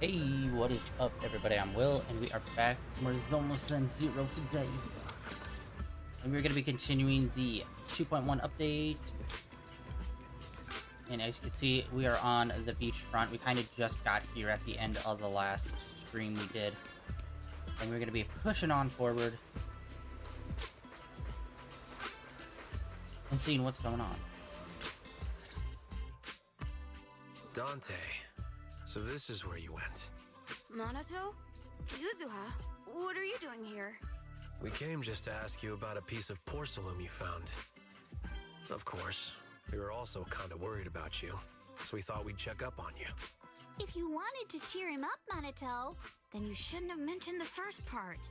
Hey, what is up, everybody? I'm Will, and we are back with some more Zenless Zone Zero today. And we're going to be continuing the 2.1 update. And as you can see, we are on the beachfront. We kind of just got here at the end of the last stream we did. And we're going to be pushing on forward and seeing what's going on. Dante, so this is where you went. Minato? Yuzuha? What are you doing here? We came just to ask you about a piece of porcelain you found. Of course, we were also kind of worried about you, so we thought we'd check up on you. If you wanted to cheer him up, Minato, then you shouldn't have mentioned the first part.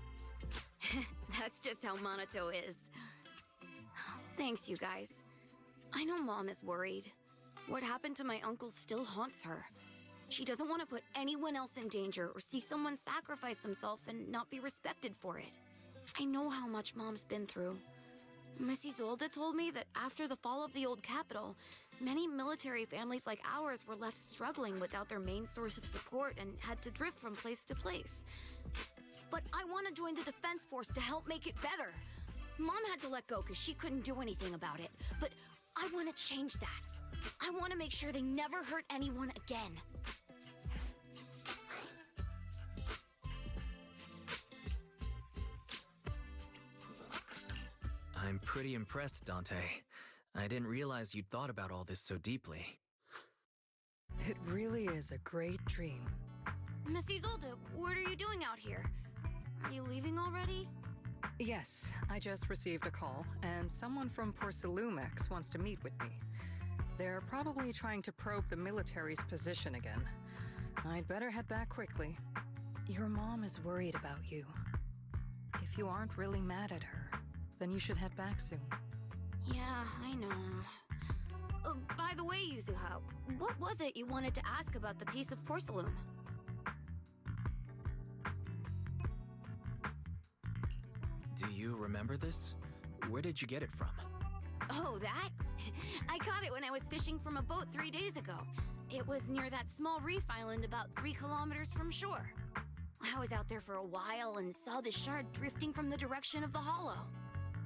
That's just how Minato is. Thanks, you guys. I know Mom is worried. What happened to my uncle still haunts her. She doesn't want to put anyone else in danger or see someone sacrifice themselves and not be respected for it. I know how much Mom's been through. Miss Isolde told me that after the fall of the old capital, many military families like ours were left struggling without their main source of support and had to drift from place to place. But I want to join the defense force to help make it better. Mom had to let go because she couldn't do anything about it, but I want to change that. I want to make sure they never hurt anyone again. I'm pretty impressed, Dante. I didn't realize you'd thought about all this so deeply. It really is a great dream. Miss Isolde, what are you doing out here? Are you leaving already? Yes, I just received a call, and someone from Porcelumex wants to meet with me. They're probably trying to probe the military's position again. I'd better head back quickly. Your mom is worried about you. If you aren't really mad at her, then you should head back soon. Yeah, I know. By the way, Yuzuha, what was it you wanted to ask about the piece of porcelain? Do you remember this? Where did you get it from? Oh, that? I caught it when I was fishing from a boat 3 days ago. It was near that small reef island about 3 kilometers from shore. I was out there for a while and saw the shard drifting from the direction of the hollow.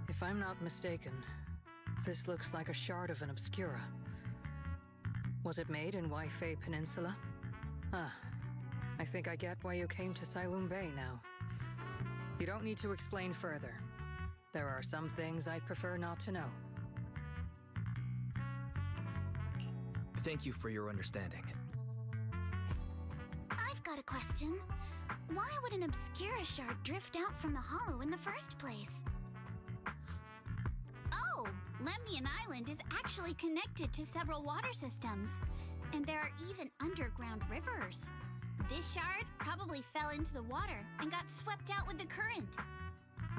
If I'm not mistaken, this looks like a shard of an Obscura. Was it made in Waifei Peninsula? Ah, I think I get why you came to Silum Bay now. You don't need to explain further. There are some things I'd prefer not to know. Thank you for your understanding. I've got a question. Why would an Obscura shard drift out from the hollow in the first place? Oh, Lemnian Island is actually connected to several water systems. And there are even underground rivers. This shard probably fell into the water and got swept out with the current.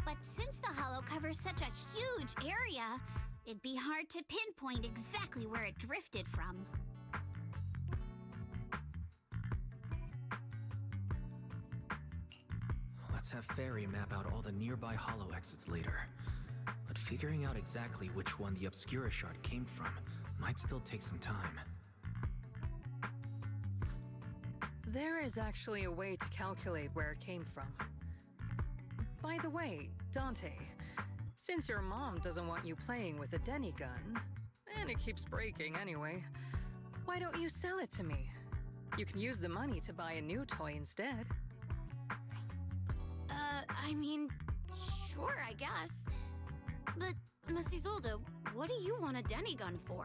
But since the hollow covers such a huge area, it'd be hard to pinpoint exactly where it drifted from. Let's have Fairy map out all the nearby hollow exits later. But figuring out exactly which one the Obscura shard came from might still take some time. There is actually a way to calculate where it came from. By the way, Dante, since your mom doesn't want you playing with a Denny gun, and it keeps breaking anyway, why don't you sell it to me? You can use the money to buy a new toy instead. I mean, sure, I guess. But, Miss Isolde, what do you want a Denny gun for?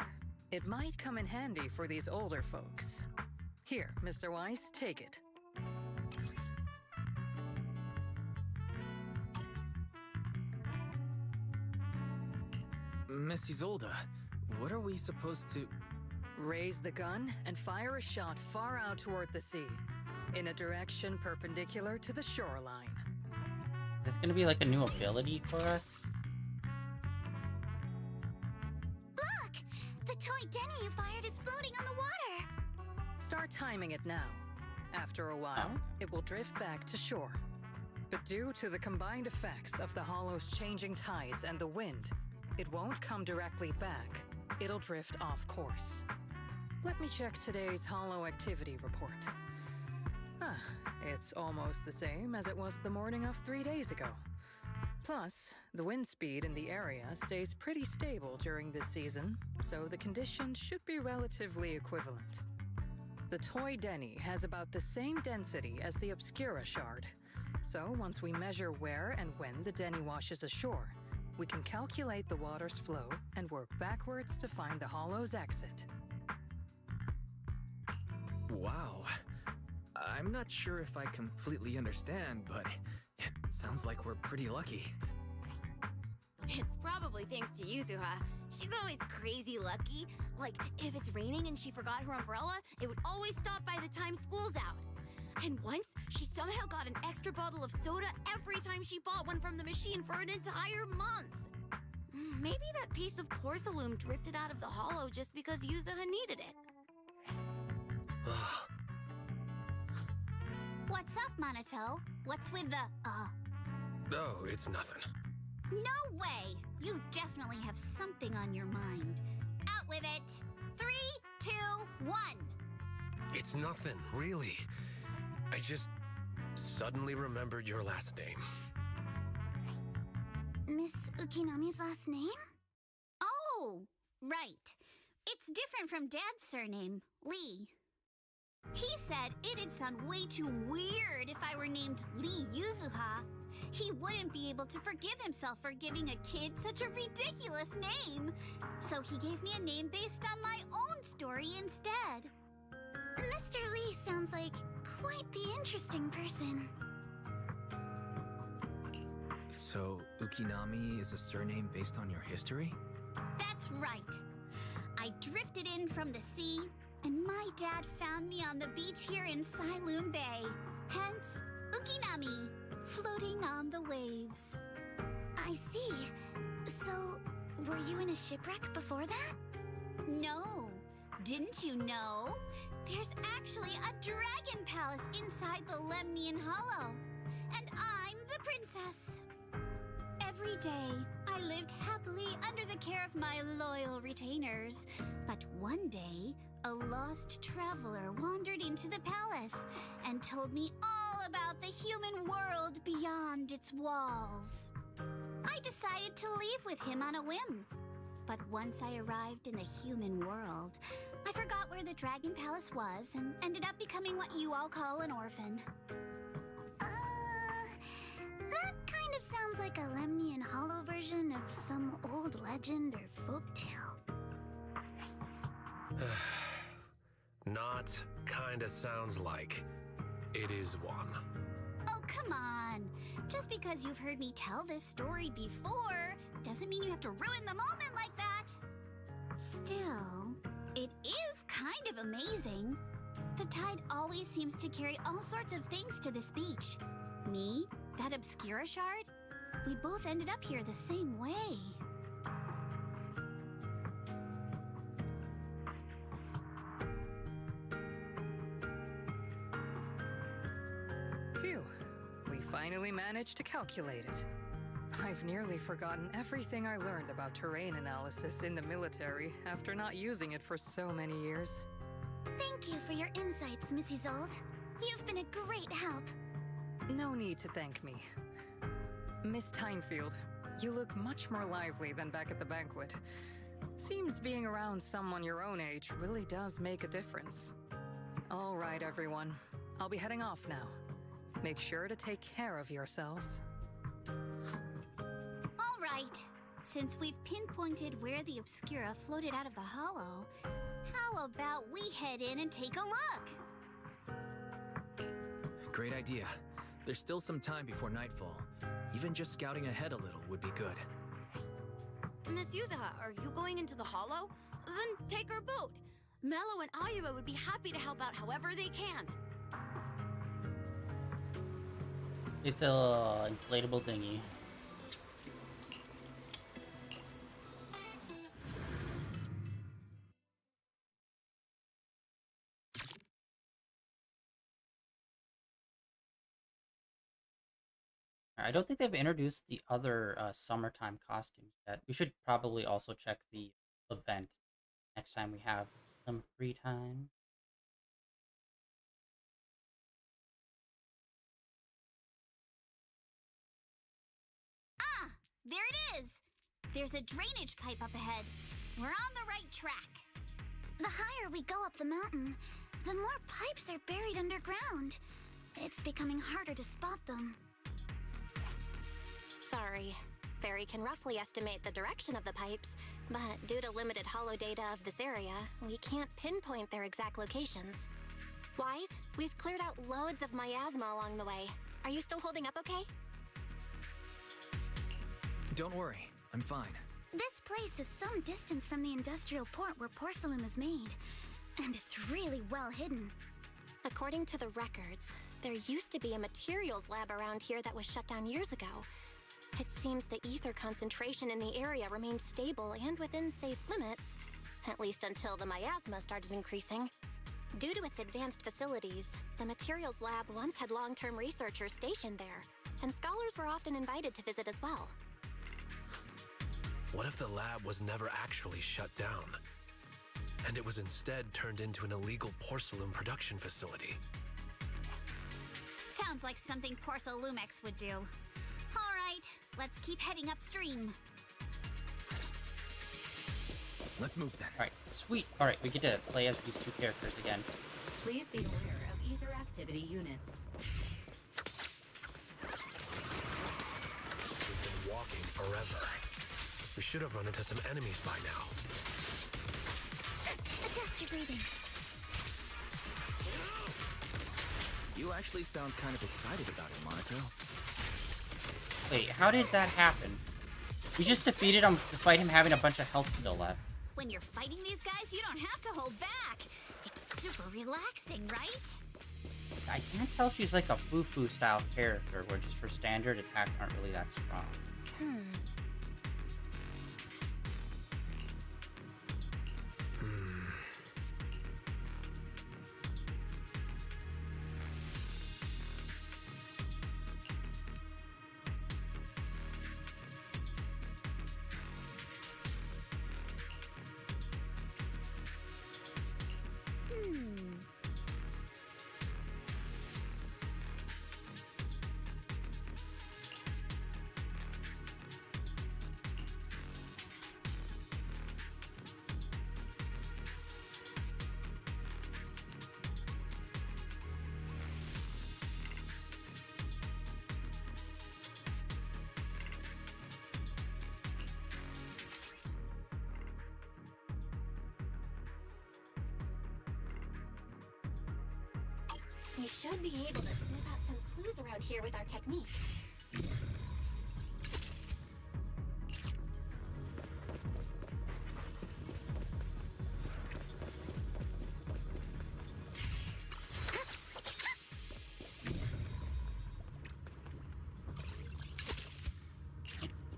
It might come in handy for these older folks. Here, Mr. Weiss, take it. Miss Isolde, what are we supposed to... Raise the gun and fire a shot far out toward the sea, in a direction perpendicular to the shoreline. Is this going to be like a new ability for us? Look! The toy Denny you fired is floating on the water! Start timing it now. After a while, it will drift back to shore. But due to the combined effects of the hollow's changing tides and the wind, it won't come directly back. It'll drift off course. Let me check today's hollow activity report. Ah, it's almost the same as it was the morning of 3 days ago. Plus, the wind speed in the area stays pretty stable during this season, so the conditions should be relatively equivalent. The Toy Denny has about the same density as the Obscura Shard, so once we measure where and when the Denny washes ashore, we can calculate the water's flow and work backwards to find the hollow's exit. Wow. I'm not sure if I completely understand, but it sounds like we're pretty lucky. It's probably thanks to Yuzuha. She's always crazy lucky. Like, if it's raining and she forgot her umbrella, it would always stop by the time school's out. And once, she somehow got an extra bottle of soda every time she bought one from the machine for an entire month. Maybe that piece of porcelain drifted out of the hollow just because Yuzuha needed it. What's up, Monato? What's with the, Oh, it's nothing. No way! You definitely have something on your mind. Out with it! 3, 2, 1! It's nothing, really. I just suddenly remembered your last name. Miss Ukinami's last name? Oh, right. It's different from Dad's surname, Lee. He said it'd sound way too weird if I were named Lee Yuzuha. He wouldn't be able to forgive himself for giving a kid such a ridiculous name. So he gave me a name based on my own story instead. Mr. Lee sounds like quite the interesting person. So, Ukinami is a surname based on your history? That's right. I drifted in from the sea, and my dad found me on the beach here in Sailoon Bay. Hence, Ukinami, floating on the waves. I see. So, were you in a shipwreck before that? No. Didn't you know? There's actually a dragon palace inside the Lemnian Hollow. And I'm the princess. Every day, I lived happily under the care of my loyal retainers. But one day, a lost traveler wandered into the palace and told me all about the human world beyond its walls. I decided to leave with him on a whim. But once I arrived in the human world, I forgot where the Dragon Palace was and ended up becoming what you all call an orphan. That kind of sounds like a Lemnian Hollow version of some old legend or folktale. Not kinda sounds like. It is one. Oh, come on. Just because you've heard me tell this story before doesn't mean you have to ruin the moment like that. Still, it is kind of amazing. The tide always seems to carry all sorts of things to this beach. Me, that Obscura Shard, we both ended up here the same way. Phew, we finally managed to calculate it. I've nearly forgotten everything I learned about terrain analysis in the military after not using it for so many years. Thank you for your insights, Mrs. Zold. You've been a great help. No need to thank me. Miss Tynefield, you look much more lively than back at the banquet. Seems being around someone your own age really does make a difference. All right, everyone. I'll be heading off now. Make sure to take care of yourselves. All right. Since we've pinpointed where the Obscura floated out of the hollow, how about we head in and take a look? Great idea. There's still some time before nightfall. Even just scouting ahead a little would be good. Miss Yuzuha, are you going into the hollow? Then take our boat. Mello and Ayuba would be happy to help out however they can. It's a inflatable dinghy. I don't think they've introduced the other summertime costumes yet. We should probably also check the event next time we have some free time. There it is! There's a drainage pipe up ahead. We're on the right track. The higher we go up the mountain, the more pipes are buried underground. It's becoming harder to spot them. Sorry. Fairy can roughly estimate the direction of the pipes, but due to limited holo data of this area, we can't pinpoint their exact locations. Wise, we've cleared out loads of miasma along the way. Are you still holding up okay? Don't worry, I'm fine. This place is some distance from the industrial port where porcelain is made, and it's really well hidden. According to the records, there used to be a materials lab around here that was shut down years ago. It seems the ether concentration in the area remained stable and within safe limits, at least until the miasma started increasing. Due to its advanced facilities, the materials lab once had long-term researchers stationed there, and scholars were often invited to visit as well. What if the lab was never actually shut down? And it was instead turned into an illegal porcelain production facility? Sounds like something Porcelumex would do. All right, let's keep heading upstream. Let's move then. Alright, sweet. Alright, we get to play as these two characters again. Please be aware of ether activity units. We've been walking forever. We should have run into some enemies by now. Adjust your breathing. You actually sound kind of excited about it, Monato. Wait, how did that happen? We just defeated him despite him having a bunch of health still left. When you're fighting these guys, you don't have to hold back. It's super relaxing, right? I can't tell if she's like a Fufu style character where just her standard attacks aren't really that strong. We should be able to sniff out some clues around here with our technique.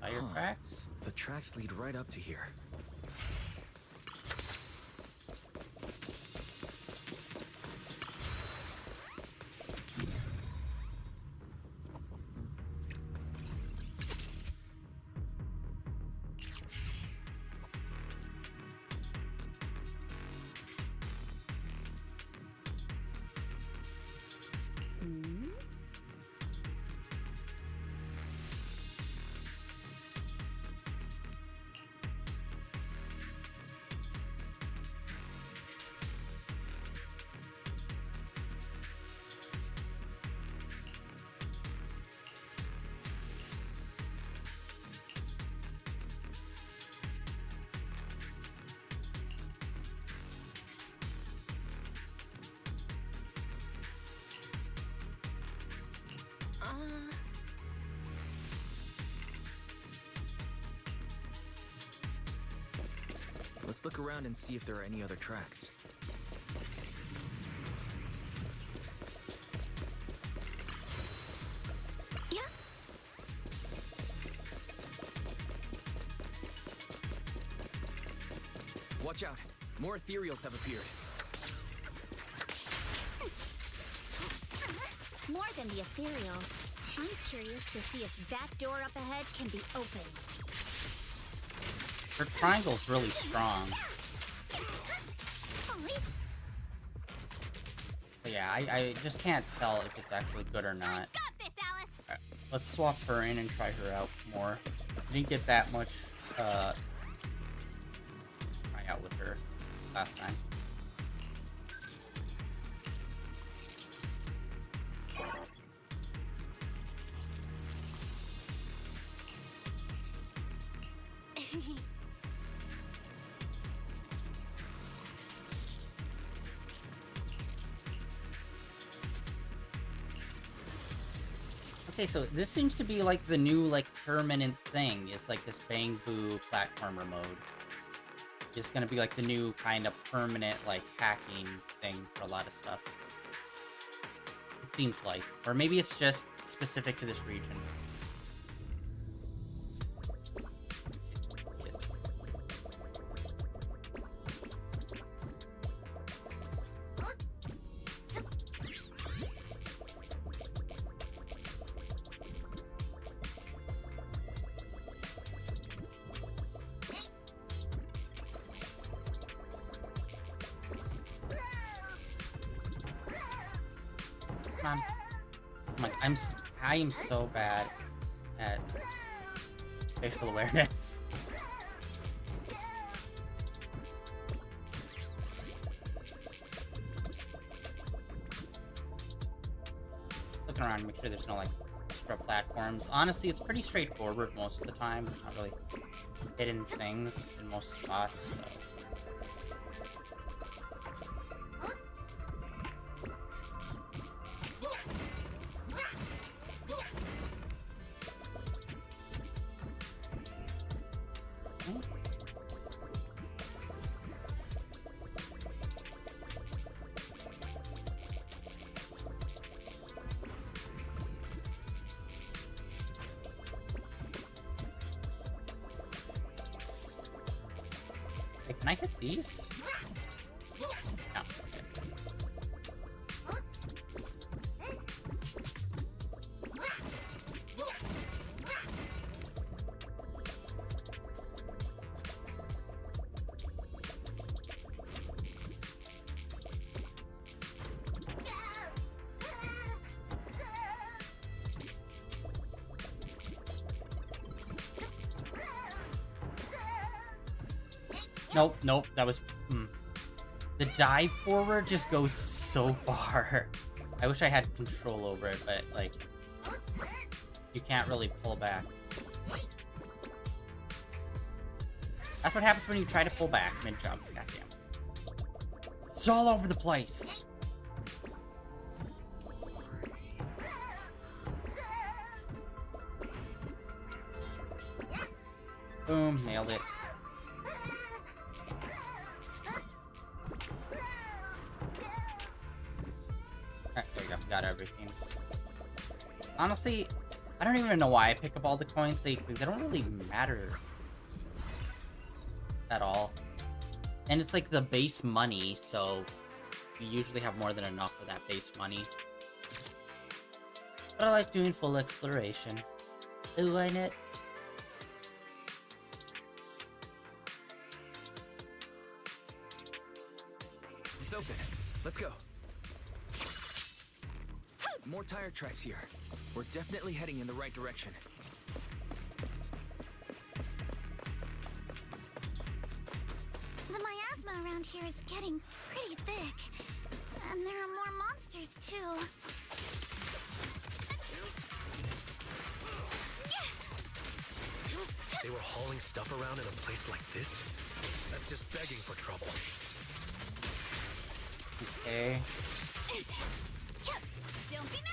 Tire tracks? The tracks lead right up to here. Let's look around and see if there are any other tracks. Yeah. Watch out! More ethereals have appeared. More than the ethereals. I'm curious to see if that door up ahead can be opened. Her triangle's really strong. But yeah, I just can't tell if it's actually good or not. Got this, Alice. Alright, let's swap her in and try her out more. Didn't get that much try out with her last time. Okay, so this seems to be like the new like permanent thing. It's like this Bang Boo platformer mode. It's gonna be like the new kind of permanent like hacking thing for a lot of stuff. It seems like. Or maybe it's just specific to this region. I am so bad at facial awareness. Looking around to make sure there's no like extra platforms. Honestly, it's pretty straightforward most of the time. There's not really hidden things in most spots. So. Can I hit these? No. Okay. Nope, nope, that was... The dive forward just goes so far. I wish I had control over it, but, like... You can't really pull back. That's what happens when you try to pull back mid-jump. Goddamn. It's all over the place. Boom, nailed it. Alright, there we go. Got everything. Honestly, I don't even know why I pick up all the coins. They don't really matter at all. And it's like the base money, so you usually have more than enough for that base money. But I like doing full exploration. Ooh, ain't it? It's open. Let's go. More tire tracks here. We're definitely heading in the right direction. The miasma around here is getting pretty thick. And there are more monsters, too. They were hauling stuff around in a place like this? That's just begging for trouble. Okay. Don't be mad.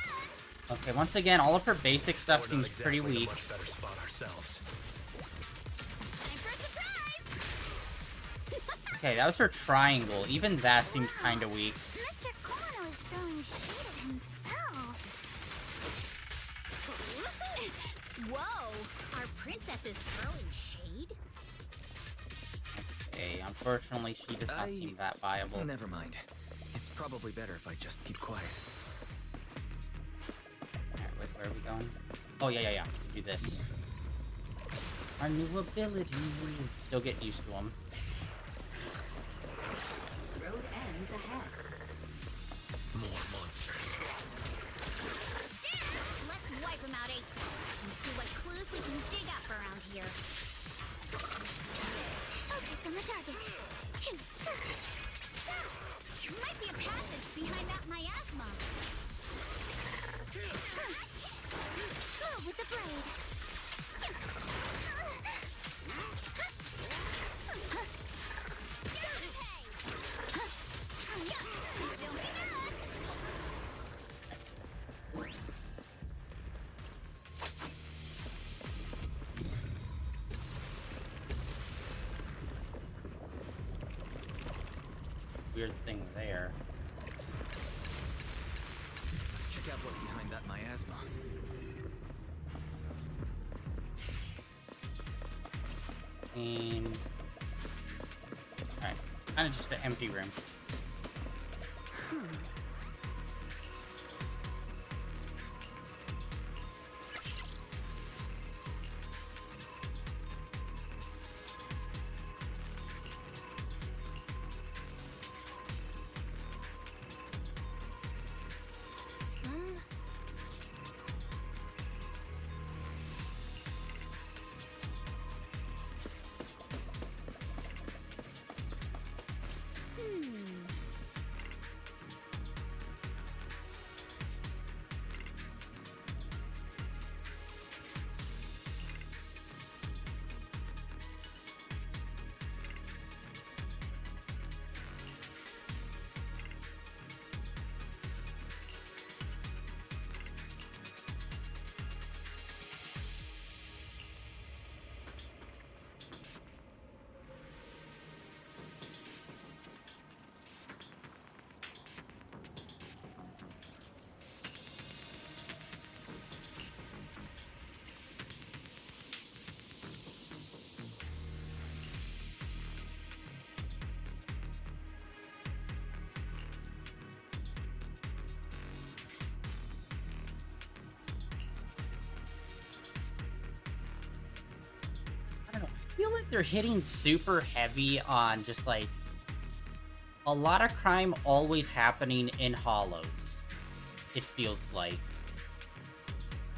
Okay, once again, all of her basic stuff seems pretty We're not exactly in a weak. much better spot ourselves. Time for a surprise! Okay, that was her triangle. Even that seemed kind of weak. Mr. Kono is throwing shade at himself. Whoa! Our princess is throwing shade? Okay, unfortunately, she does not seem that viable. Never mind. It's probably better if I just keep quiet. Alright, wait, where are we going? Oh, yeah. Do this. Our new abilities. Still getting used to them. Road ends ahead. More monsters. Let's wipe him out ASAP and see what clues we can dig up around here. Focus on the target. There might be a passage behind that miasma. Move with the blade. Weird thing there. Let's check out what's behind that miasma. And alright, kind of just an empty room. I don't know. I feel like they're hitting super heavy on just like a lot of crime always happening in hollows. It feels like,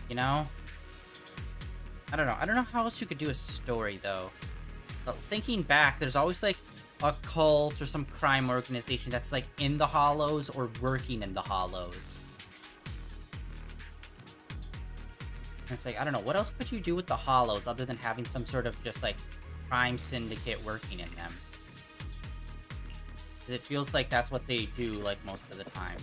you know? I don't know. I don't know how else you could do a story though. But thinking back, there's always like a cult or some crime organization that's like in the hollows or working in the hollows. And it's like, I don't know, what else could you do with the hollows other than having some sort of just like crime syndicate working in them? 'Cause it feels like that's what they do like most of the time.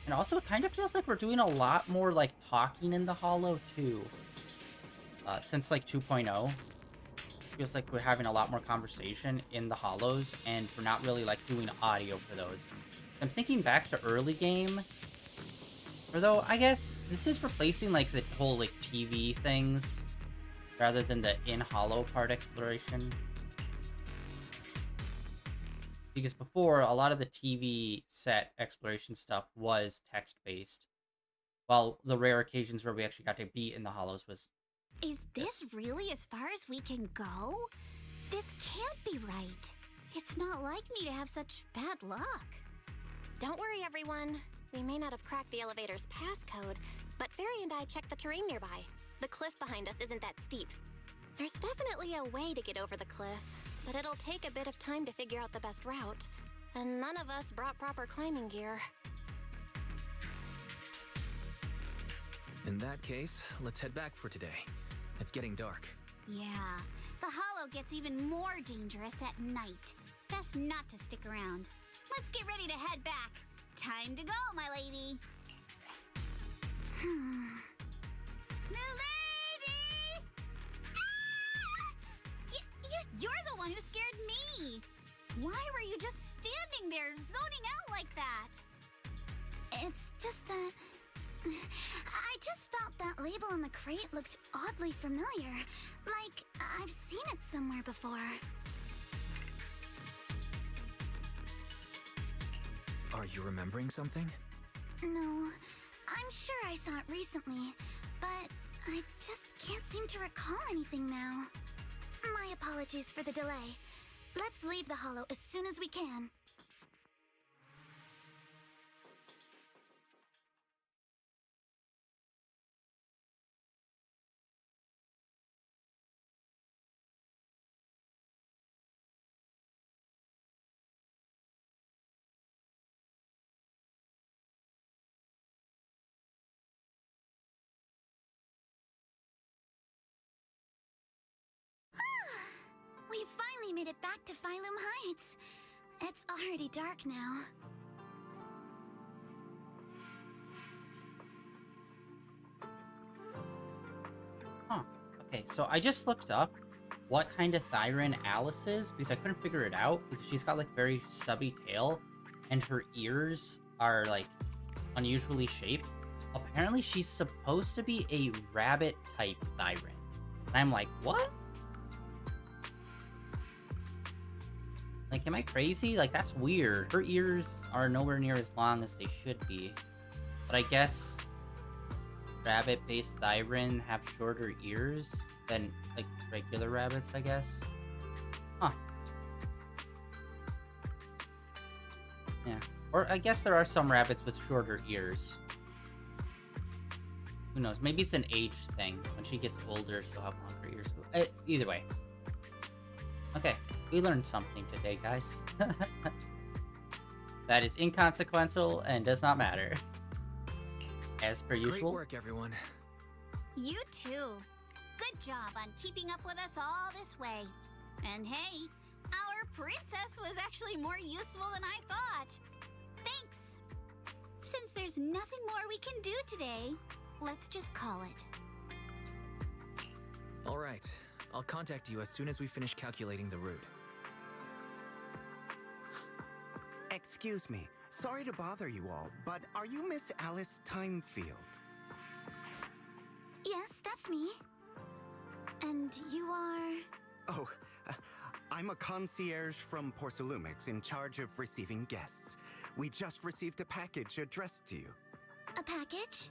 And also, it kind of feels like we're doing a lot more, like, talking in the hollow, too. Since, like, 2.0. Feels like we're having a lot more conversation in the hollows, and we're not really, like, doing audio for those. I'm thinking back to early game. Although, I guess this is replacing, like, the whole, like, TV things, rather than the in-hollow part exploration. Because before, a lot of the TV set exploration stuff was text-based. While the rare occasions where we actually got to be in the hollows was... Is this really as far as we can go? This can't be right. It's not like me to have such bad luck. Don't worry, everyone. We may not have cracked the elevator's passcode, but Fairy and I checked the terrain nearby. The cliff behind us isn't that steep. There's definitely a way to get over the cliff, but it'll take a bit of time to figure out the best route. And none of us brought proper climbing gear. In that case, let's head back for today. It's getting dark. Yeah, the hollow gets even more dangerous at night. Best not to stick around. Let's get ready to head back. Time to go, my lady. Milady! You're the one who scared me. Why were you just standing there, zoning out like that? It's just that I just felt that label on the crate looked oddly familiar. Like, I've seen it somewhere before. Are you remembering something? No, I'm sure I saw it recently, but I just can't seem to recall anything now. My apologies for the delay. Let's leave the Hollow as soon as we can. We finally made it back to Phylum Heights. It's already dark now. Huh. Okay, so I just looked up what kind of Thyran Alice is because I couldn't figure it out because she's got like very stubby tail and her ears are like unusually shaped. Apparently she's supposed to be a rabbit type Thyran. And I'm like, what? Like, am I crazy? Like, that's weird. Her ears are nowhere near as long as they should be. But I guess rabbit-based Thyran have shorter ears than, like, regular rabbits, I guess. Huh. Yeah. Or I guess there are some rabbits with shorter ears. Who knows? Maybe it's an age thing. When she gets older, she'll have longer ears. Either way. Okay. We learned something today, guys. That is inconsequential and does not matter. As per usual. Great work, everyone. You too. Good job on keeping up with us all this way. And hey, our princess was actually more useful than I thought. Thanks. Since there's nothing more we can do today, let's just call it. All right. I'll contact you as soon as we finish calculating the route. Excuse me. Sorry to bother you all, but are you Miss Alice Timefield? Yes, that's me. And you are... Oh, I'm a concierge from Porcelumix in charge of receiving guests. We just received a package addressed to you. A package?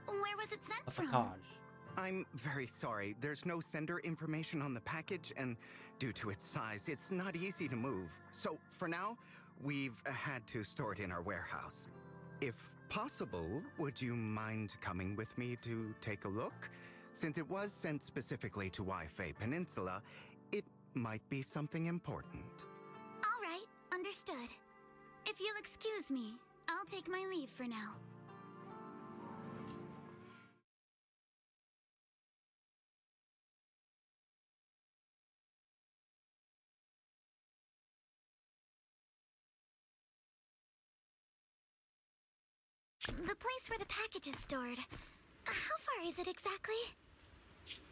Where was it sent A from? package. I'm very sorry. There's no sender information on the package, and due to its size, it's not easy to move. So, for now, we've had to store it in our warehouse. If possible, would you mind coming with me to take a look? Since it was sent specifically to Wi-Fi Peninsula, it might be something important. All right, understood. If you'll excuse me, I'll take my leave for now. The place where the package is stored. How far is it exactly?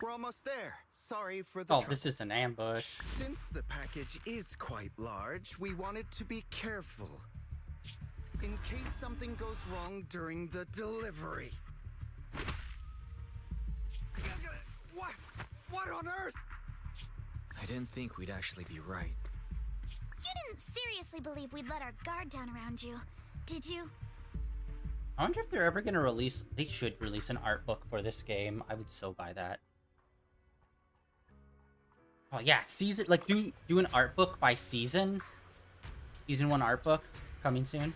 We're almost there. Sorry for the Oh, trouble. this is an ambush. Since the package is quite large, we wanted to be careful. In case something goes wrong during the delivery. What? What on earth? I didn't think we'd actually be right. You didn't seriously believe we'd let our guard down around you, did you? I wonder if they're ever gonna release... They should release an art book for this game. I would so buy that. Oh yeah, season... Like, do an art book by season. Season 1 art book coming soon.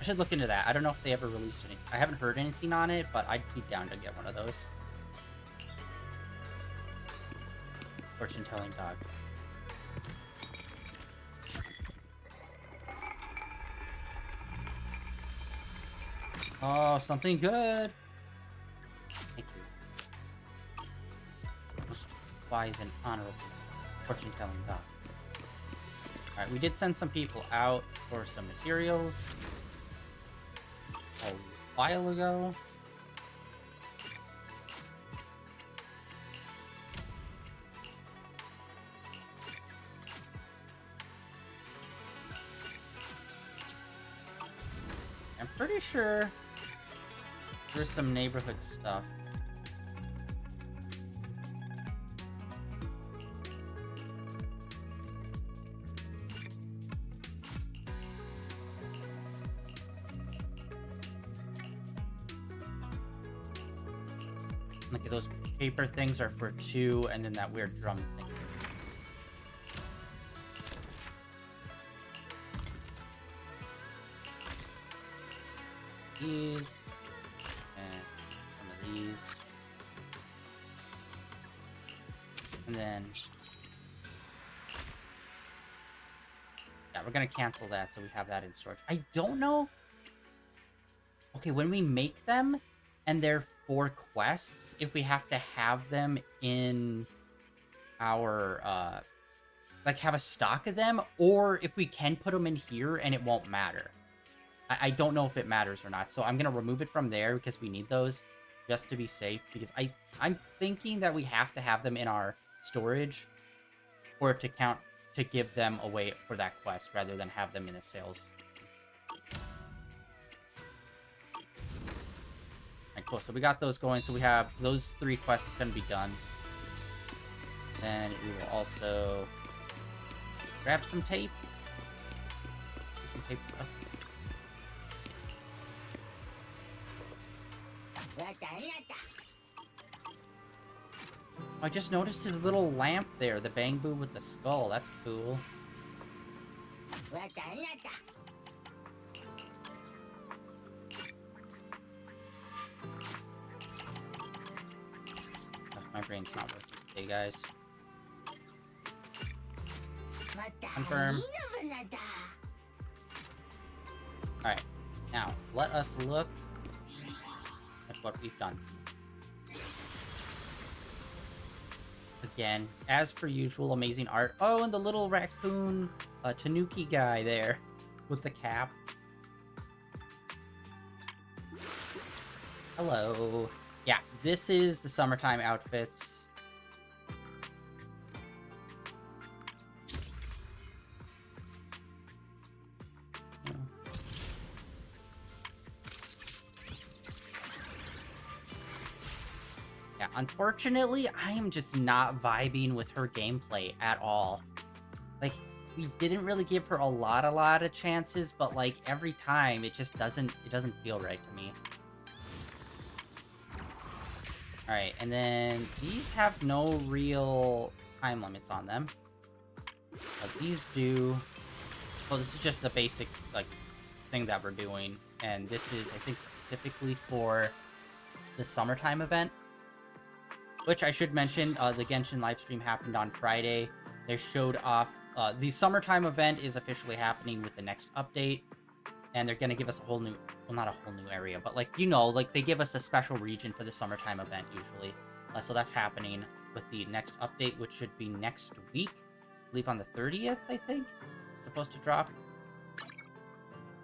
I should look into that. I don't know if they ever released any. I haven't heard anything on it, but I'd be down to get one of those. Fortune-telling dog. Oh, something good. Thank you. Most wise and honorable fortune-telling dog. Alright, we did send some people out for some materials a while ago. I'm pretty sure There's some neighborhood stuff. Look at those paper things are for 2, and then that weird drum thing. These. And some of these. And then... yeah, we're gonna cancel that so we have that in storage. I don't know... okay, when we make them, and they're for quests, if we have to have them in our, like, have a stock of them, or if we can put them in here and it won't matter. I don't know if it matters or not, so I'm gonna remove it from there because we need those just to be safe, because I'm thinking that we have to have them in our storage for it to count to give them away for that quest rather than have them in a sales. Alright, cool. So we got those going. So we have those 3 quests going to be done. Then we will also grab some tapes. Do some tape stuff. I just noticed his little lamp there, the Bang Boo with the skull. That's cool. My brain's not working today, guys. Confirm. Alright, now let us look at what we've done. Again, as per usual, amazing art. Oh, and the little raccoon Tanuki guy there with the cap. Hello. Yeah, this is the summertime outfits. Yeah, unfortunately, I am just not vibing with her gameplay at all. Like, we didn't really give her a lot of chances, but like every time it just doesn't feel right to me. Alright, and then these have no real time limits on them. But these do. Well, this is just the basic, like, thing that we're doing. And this is, I think, specifically for the summertime event. Which I should mention, the Genshin livestream happened on Friday. They showed off, the summertime event is officially happening with the next update. And they're gonna give us a whole new, well, not a whole new area, but like, you know, like they give us a special region for the summertime event usually. So that's happening with the next update, which should be next week. I believe on the 30th, I think. It's supposed to drop.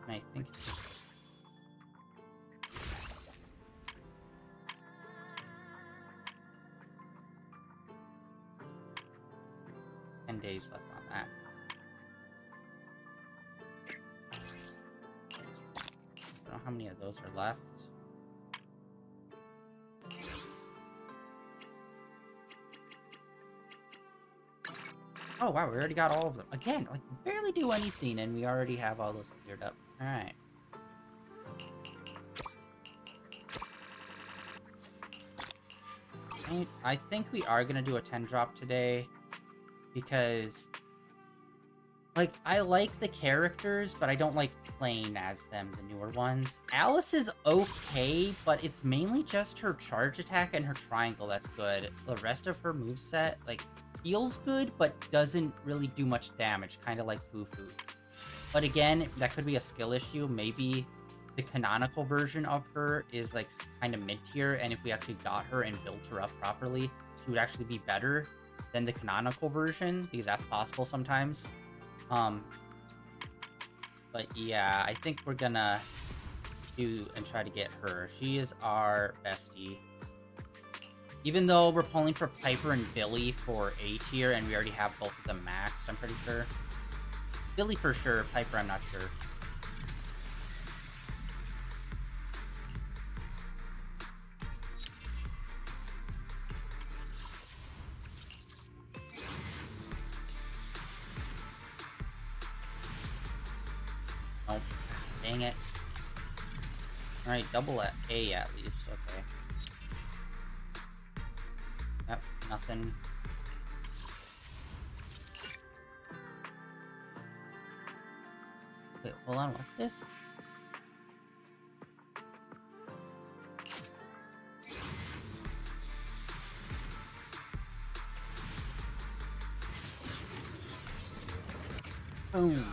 And I think it's just... 10 days left on that. I don't know how many of those are left. Oh wow, we already got all of them. Again, like, barely do anything and we already have all those cleared up. Alright. I think we are gonna do a 10 drop today. Because, like, I like the characters, but I don't like playing as them, the newer ones. Alice is okay, but it's mainly just her charge attack and her triangle that's good. The rest of her moveset, like, feels good, but doesn't really do much damage, kind of like Fufu. But again, that could be a skill issue. Maybe the canonical version of her is, like, kind of mid-tier, and if we actually got her and built her up properly, she would actually be better than the canonical version, because that's possible sometimes. But yeah, I think we're gonna do and try to get her. She is our bestie. Even though we're pulling for Piper and Billy for A tier, and we already have both of them maxed, I'm pretty sure. Billy for sure, Piper I'm not sure. Dang it. Alright, double A at least. Okay. Yep, nothing. Wait, hold on, what's this? Boom.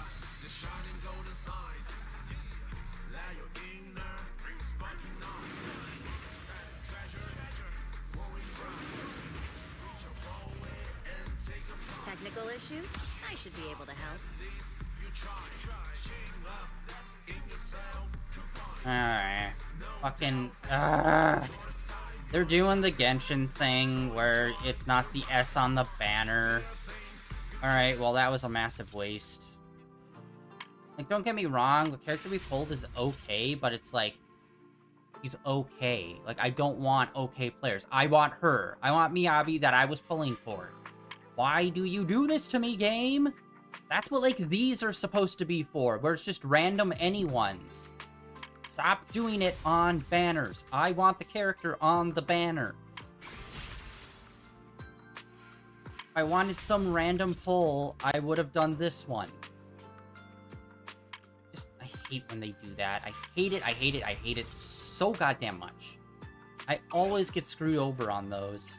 Technical issues? I should be able to help. Alright. Fucking. They're doing the Genshin thing where it's not the S on the banner. Alright, well, that was a massive waste. Like, don't get me wrong, the character we pulled is okay, but it's like, he's okay. Like, I don't want okay players. I want her. I want Miyabi that I was pulling for. Why do you do this to me, game? That's what, like, these are supposed to be for, where it's just random anyone's. Stop doing it on banners. I want the character on the banner. If I wanted some random pull, I would have done this one. I hate when they do that. I hate it, I hate it, I hate it so goddamn much. I always get screwed over on those.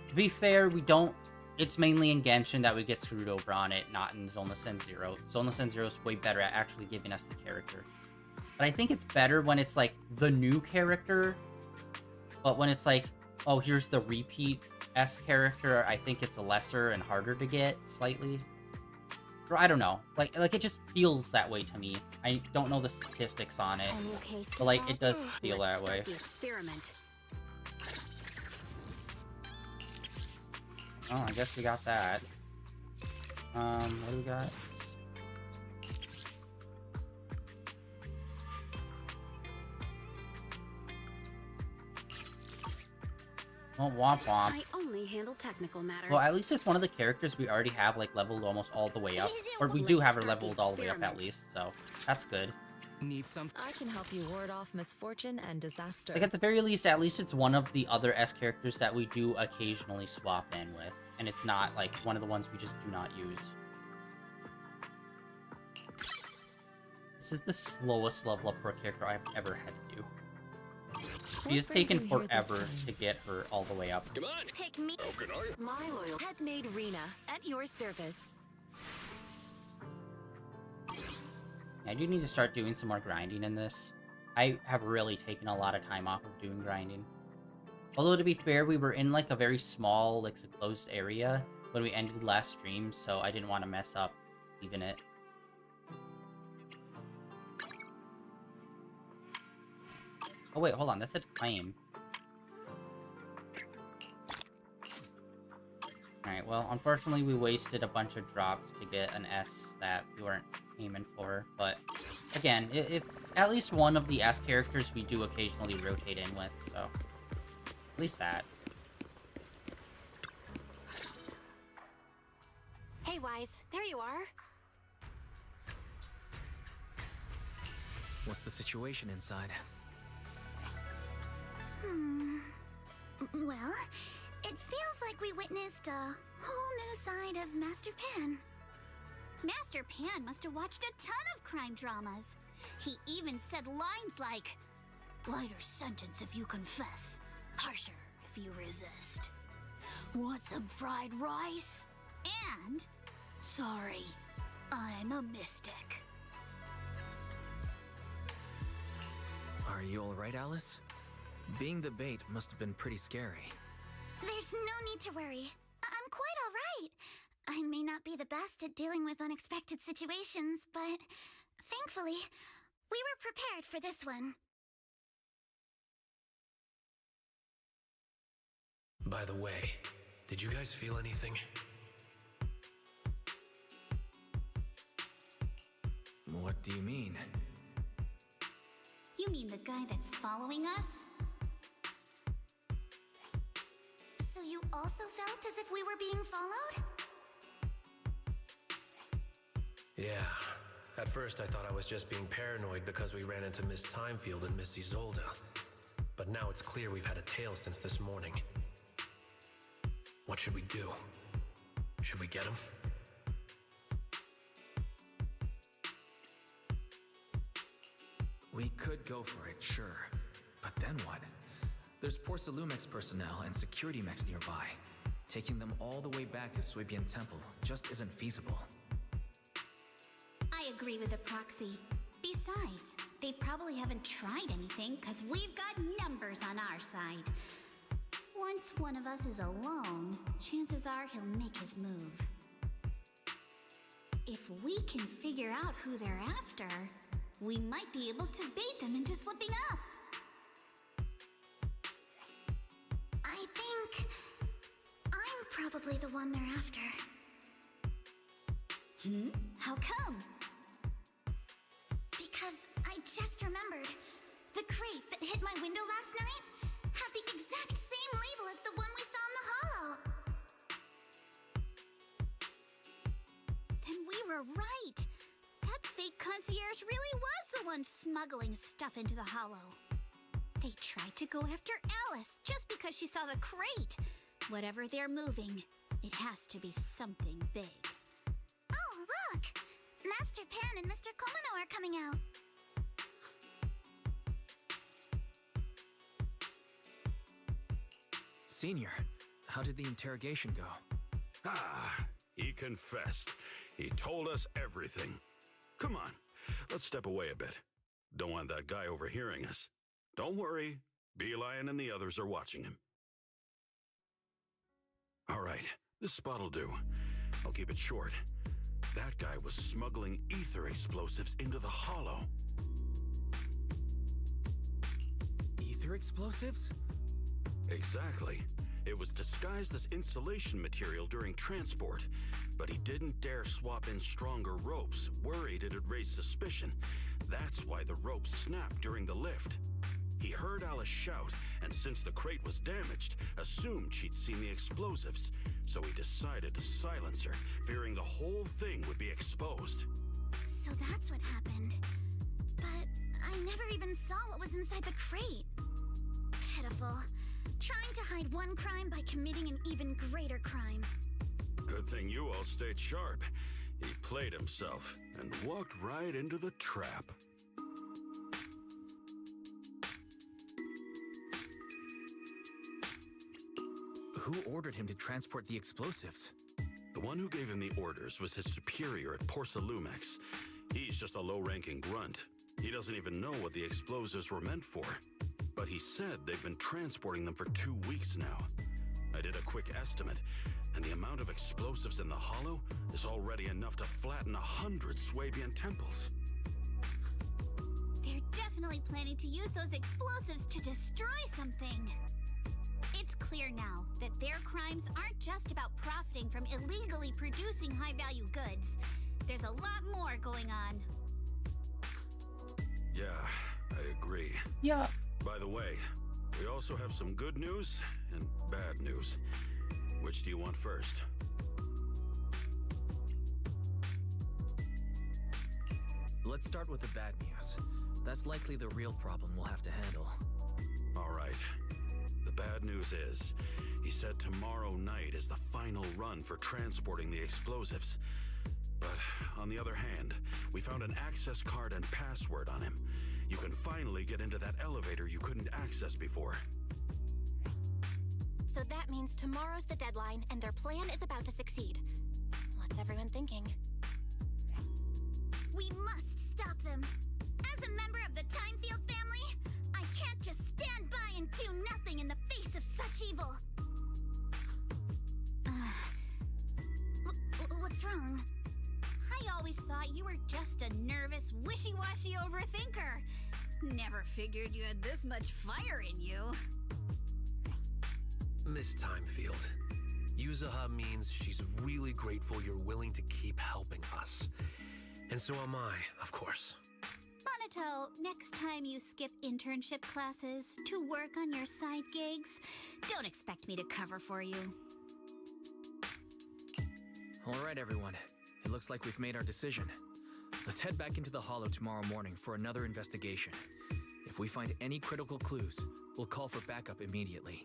To be fair, we don't... It's mainly in Genshin that we get screwed over on it, not in Zenless Zone Zero. Zenless Zone Zero is way better at actually giving us the character. But I think it's better when it's, like, the new character. But when it's like, oh, here's the repeat S character, I think it's lesser and harder to get, slightly. Or I don't know. Like it just feels that way to me. I don't know the statistics on it. But, like, it does feel that way. Oh, I guess we got that. What do we got? Oh, womp womp. I only handle technical matters. Well, at least it's one of the characters we already have, like, leveled almost all the way up. Or we do have her leveled all the way up, at least, so that's good. Need some? I can help you ward off misfortune and disaster. Like, at the very least, at least it's one of the other S characters that we do occasionally swap in with. And it's not, like, one of the ones we just do not use. This is the slowest level up for a character I've ever had to do. She has taken forever to get her all the way up. Come on! Pick me! My loyal handmade Rena at your service. I do need to start doing some more grinding in this. I have really taken a lot of time off of doing grinding. Although, to be fair, we were in, like, a very small, like, closed area when we ended last stream, so I didn't want to mess up leaving it. Oh, wait, hold on. That said claim. Alright, well, unfortunately, we wasted a bunch of drops to get an S that we weren't aiming for. But, again, it's at least one of the S characters we do occasionally rotate in with, so... At least that. Hey, Wise. There you are. What's the situation inside? Well, it feels like we witnessed a whole new side of Master Pan. Master Pan must have watched a ton of crime dramas. He even said lines like, "Lighter sentence if you confess, harsher if you resist. Want some fried rice? And, sorry, I'm a mystic." Are you alright, Alice? Being the bait must have been pretty scary. There's no need to worry. I'm quite alright. I may not be the best at dealing with unexpected situations, but thankfully, we were prepared for this one. By the way, did you guys feel anything? What do you mean? You mean the guy that's following us? So you also felt as if we were being followed? Yeah, At first, I thought I was just being paranoid because we ran into Miss Timefield and Miss Isolde. But now it's clear we've had a tail since this morning. What should we do? Should we get him? We could go for it, sure. But then what? There's Porcelumex personnel and security mechs nearby. Taking them all the way back to Suibian Temple just isn't feasible. I agree with the proxy. Besides, they probably haven't tried anything because we've got numbers on our side. Once one of us is alone, chances are he'll make his move. If we can figure out who they're after, we might be able to bait them into slipping up. I think I'm probably the one they're after. How come? Because I just remembered. The crate that hit my window last night had the exact same label as the one we saw in the hollow. Then we were right. That fake concierge really was the one smuggling stuff into the hollow. They tried to go after Alice just because she saw the crate. Whatever they're moving, it has to be something big. Oh, look! Master Pan and Mr. Komano are coming out. Senior, how did the interrogation go? Ah, he confessed. He told us everything. Come on, let's step away a bit. Don't want that guy overhearing us. Don't worry, Beelion and the others are watching him. All right, this spot'll do. I'll keep it short. That guy was smuggling ether explosives into the hollow. Ether explosives? Exactly. It was disguised as insulation material during transport, but he didn't dare swap in stronger ropes, worried it'd raise suspicion. That's why the ropes snapped during the lift. He heard Alice shout, and since the crate was damaged, assumed she'd seen the explosives, so he decided to silence her, fearing the whole thing would be exposed. So that's what happened. But I never even saw what was inside the crate. Pitiful. Trying to hide one crime by committing an even greater crime. Good thing you all stayed sharp. He played himself and walked right into the trap. Who ordered him to transport the explosives? The one who gave him the orders was his superior at Porcelumex. He's just a low-ranking grunt. He doesn't even know what the explosives were meant for. But he said they've been transporting them for 2 weeks now. I did a quick estimate, and the amount of explosives in the hollow is already enough to flatten 100 Suabian temples. They're definitely planning to use those explosives to destroy something. It's clear now that their crimes aren't just about profiting from illegally producing high-value goods. There's a lot more going on. Yeah, I agree. Yeah. By the way, we also have some good news and bad news. Which do you want first? Let's start with the bad news. That's likely the real problem we'll have to handle. All right. The bad news is, he said tomorrow night is the final run for transporting the explosives. But on the other hand, we found an access card and password on him. You can finally get into that elevator you couldn't access before. So that means tomorrow's the deadline, and their plan is about to succeed. What's everyone thinking? We must stop them. As a member of the Timefield family, I can't just stand by and do nothing in the face of such evil. What's wrong? I always thought you were just a nervous, wishy-washy overthinker. Never figured you had this much fire in you. Miss Timefield, Yuzaha means she's really grateful you're willing to keep helping us. And so am I, of course. Monato, next time you skip internship classes to work on your side gigs, don't expect me to cover for you. All right, everyone. It looks like we've made our decision. Let's head back into the Hollow tomorrow morning for another investigation. If we find any critical clues, we'll call for backup immediately.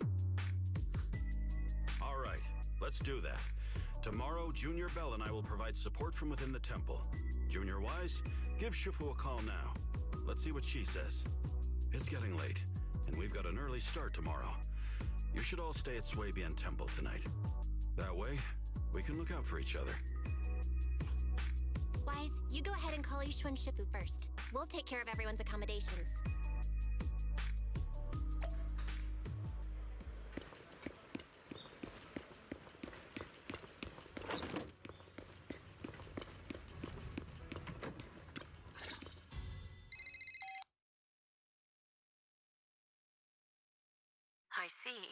All right, let's do that. Tomorrow, Junior Bell and I will provide support from within the temple. Junior Wise, give Shifu a call now. Let's see what she says. It's getting late, and we've got an early start tomorrow. You should all stay at Swabian Temple tonight. That way, we can look out for each other. Wise, you go ahead and call Yishu and Shifu first. We'll take care of everyone's accommodations. I see.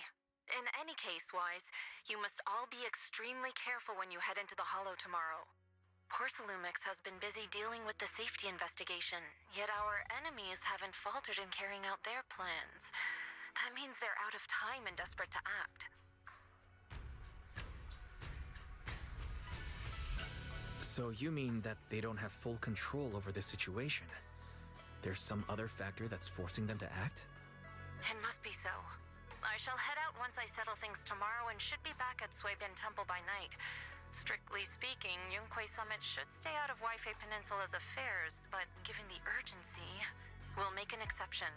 In any case, Wise, you must all be extremely careful when you head into the Hollow tomorrow. Porcelumix has been busy dealing with the safety investigation, yet our enemies haven't faltered in carrying out their plans. That means they're out of time and desperate to act. So you mean that they don't have full control over this situation? There's some other factor that's forcing them to act? It must be so. I shall head out once I settle things tomorrow and should be back at Swabian Temple by night. Strictly speaking, Yunque Summit should stay out of Waifei Peninsula's affairs, but given the urgency, we'll make an exception.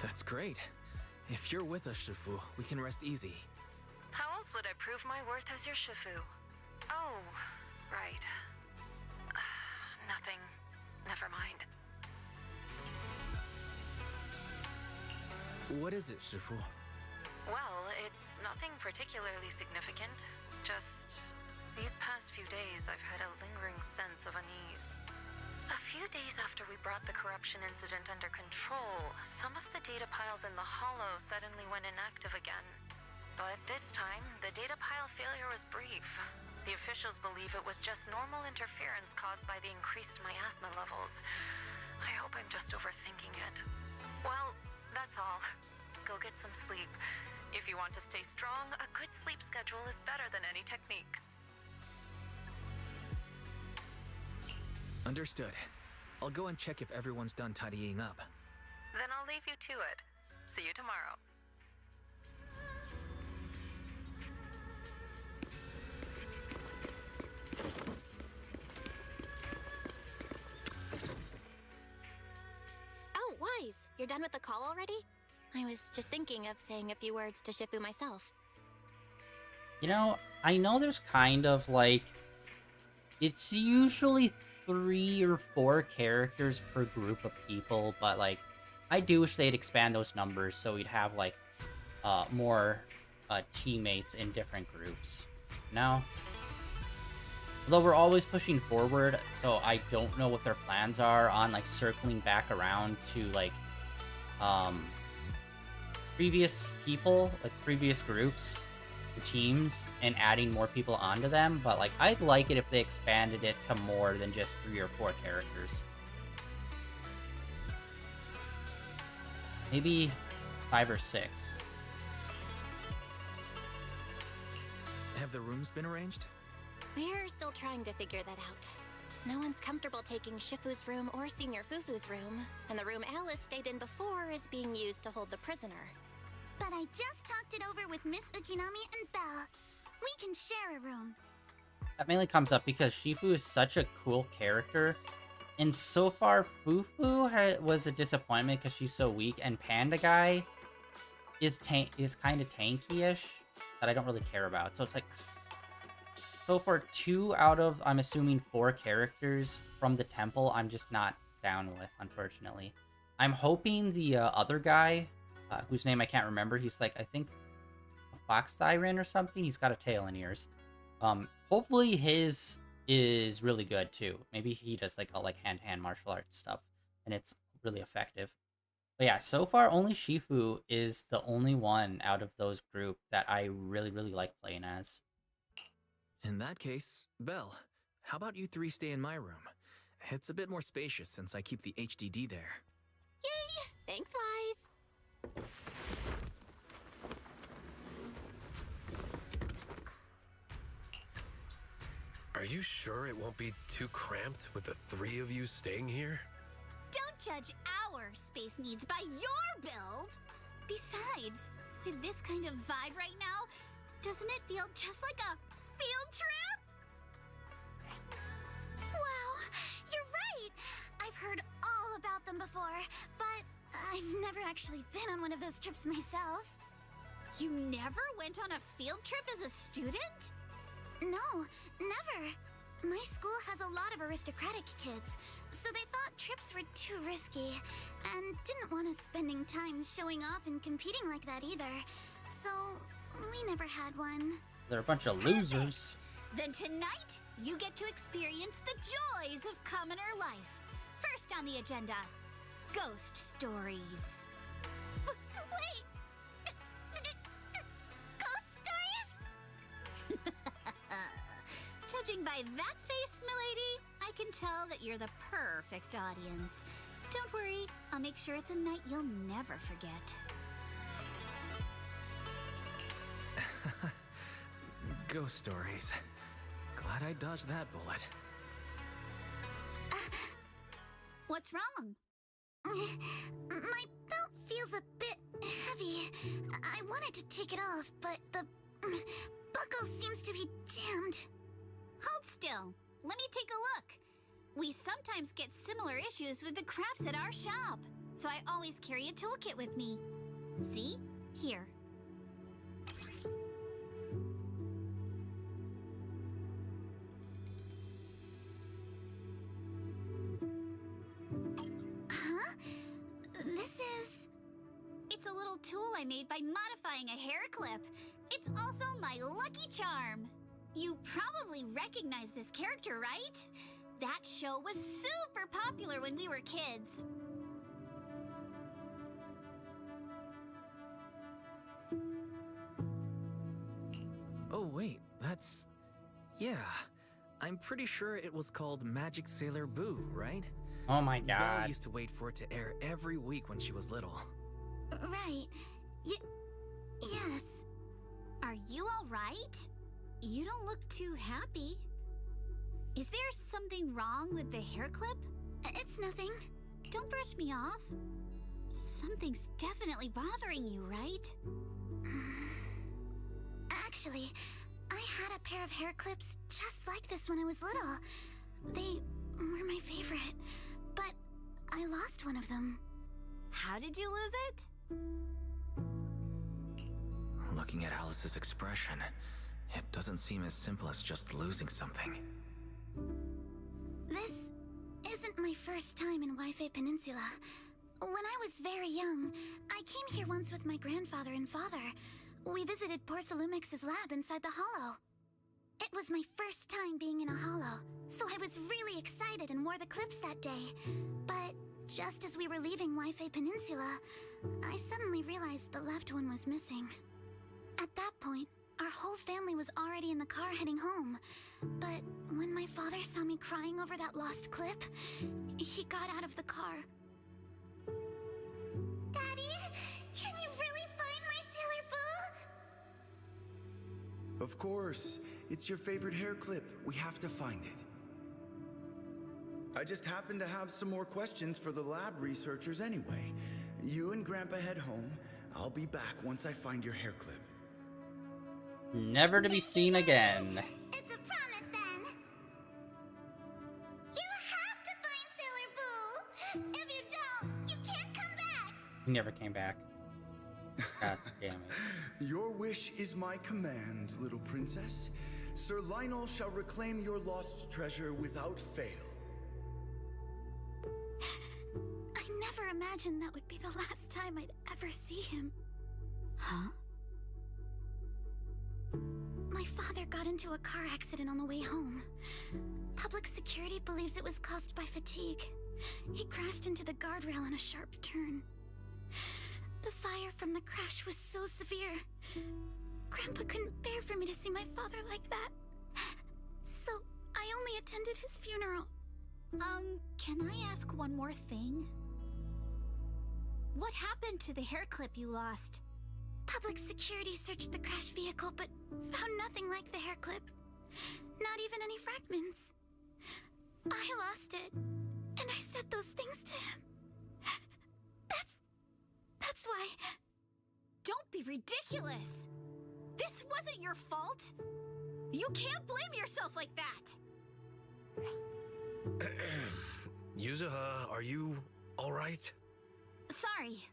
That's great. If you're with us, Shifu, we can rest easy. How else would I prove my worth as your Shifu? Oh, right. Nothing. Never mind. What is it, Shifu? Well, it's nothing particularly significant. Just these past few days, I've had a lingering sense of unease. A few days after we brought the corruption incident under control, some of the data piles in the Hollow suddenly went inactive again. But this time, the data pile failure was brief. The officials believe it was just normal interference caused by the increased miasma levels. I hope I'm just overthinking it. Well, that's all. Go get some sleep. If you want to stay strong, a good sleep schedule is better than any technique. Understood. I'll go and check if everyone's done tidying up. Then I'll leave you to it. See you tomorrow. Oh, Wise, you're done with the call already? I was just thinking of saying a few words to Shifu myself. You know, I know there's kind of like... It's usually 3 or 4 characters per group of people, but like, I do wish they'd expand those numbers so we'd have like more teammates in different groups. No? Although we're always pushing forward, so I don't know what their plans are on like circling back around to like previous people, like previous groups, the teams, and adding more people onto them, but like I'd like it if they expanded it to more than just 3 or 4 characters. Maybe 5 or 6. Have the rooms been arranged? We're still trying to figure that out. No one's comfortable taking Shifu's room or Senior Fufu's room, and the room Alice stayed in before is being used to hold the prisoner. But I just talked it over with Miss Ukinami and Belle. We can share a room. That mainly comes up because Shifu is such a cool character, and so far Fufu was a disappointment because she's so weak, and Panda Guy is kind of tanky-ish that I don't really care about. So it's like, so far 2 out of, I'm assuming, 4 characters from the temple I'm just not down with, unfortunately. I'm hoping the other guy, whose name I can't remember, he's like, I think, a fox Thyran or something. He's got a tail and ears. Hopefully his is really good too. Maybe he does like hand-to-hand martial arts stuff, and it's really effective. But yeah, so far only Shifu is the only one out of those group that I really, really like playing as. In that case, Belle, how about you 3 stay in my room? It's a bit more spacious since I keep the HDD there. Yay! Thanks, Wise! Are you sure it won't be too cramped with the 3 of you staying here? Don't judge our space needs by your build! Besides, with this kind of vibe right now, doesn't it feel just like a field trip? Wow, you're right! I've heard all about them before, but I've never actually been on one of those trips myself. You never went on a field trip as a student? No, never. My school has a lot of aristocratic kids, so they thought trips were too risky, and didn't want us spending time showing off and competing like that either. So, we never had one. They're a bunch of losers. Then tonight, you get to experience the joys of commoner life. First on the agenda, ghost stories. Wait! Ghost stories? Judging by that face, milady, I can tell that you're the perfect audience. Don't worry, I'll make sure it's a night you'll never forget. Ghost stories. Glad I dodged that bullet. What's wrong? My belt feels a bit heavy. I wanted to take it off, but the buckle seems to be jammed. Hold still. Let me take a look. We sometimes get similar issues with the crafts at our shop, so I always carry a toolkit with me. See? Here. Huh? This is... It's a little tool I made by modifying a hair clip. It's also my lucky charm. You probably recognize this character, right? That show was super popular when we were kids. Oh wait, that's... Yeah. I'm pretty sure it was called Magic Sailor Boo, right? Oh my Belle god. used to wait for it to air every week when she was little. Right. Yes. Are you all right? You don't look too happy. Is there something wrong with the hair clip? It's nothing. Don't brush me off. Something's definitely bothering you, right? Actually, I had a pair of hair clips just like this when I was little. They were my favorite, but I lost one of them. How did you lose it? Looking at Alice's expression, it doesn't seem as simple as just losing something. This isn't my first time in Wi-Fi Peninsula. When I was very young, I came here once with my grandfather and father. We visited Porcelumix's lab inside the hollow. It was my first time being in a hollow, so I was really excited and wore the clips that day. But just as we were leaving Wi-Fi Peninsula, I suddenly realized the left one was missing. At that point, our whole family was already in the car heading home. But when my father saw me crying over that lost clip, he got out of the car. Daddy, can you really find my Sailor Boo? Of course. It's your favorite hair clip. We have to find it. I just happen to have some more questions for the lab researchers anyway. You and Grandpa head home. I'll be back once I find your hair clip. Never to be seen again. It's a promise, then. You have to find Sailor Boo. If you don't, you can't come back. He never came back. God damn it. Your wish is my command, little princess. Sir Lionel shall reclaim your lost treasure without fail. I never imagined that would be the last time I'd ever see him. Huh? My father got into a car accident on the way home. Public security believes it was caused by fatigue. He crashed into the guardrail on a sharp turn. The fire from the crash was so severe. Grandpa couldn't bear for me to see my father like that. So I only attended his funeral. Can I ask one more thing? What happened to the hair clip you lost? Public security searched the crash vehicle, but found nothing like the hair clip. Not even any fragments. I lost it, and I said those things to him. That's why... Don't be ridiculous! This wasn't your fault! You can't blame yourself like that! Yuzuha, are you alright? Sorry.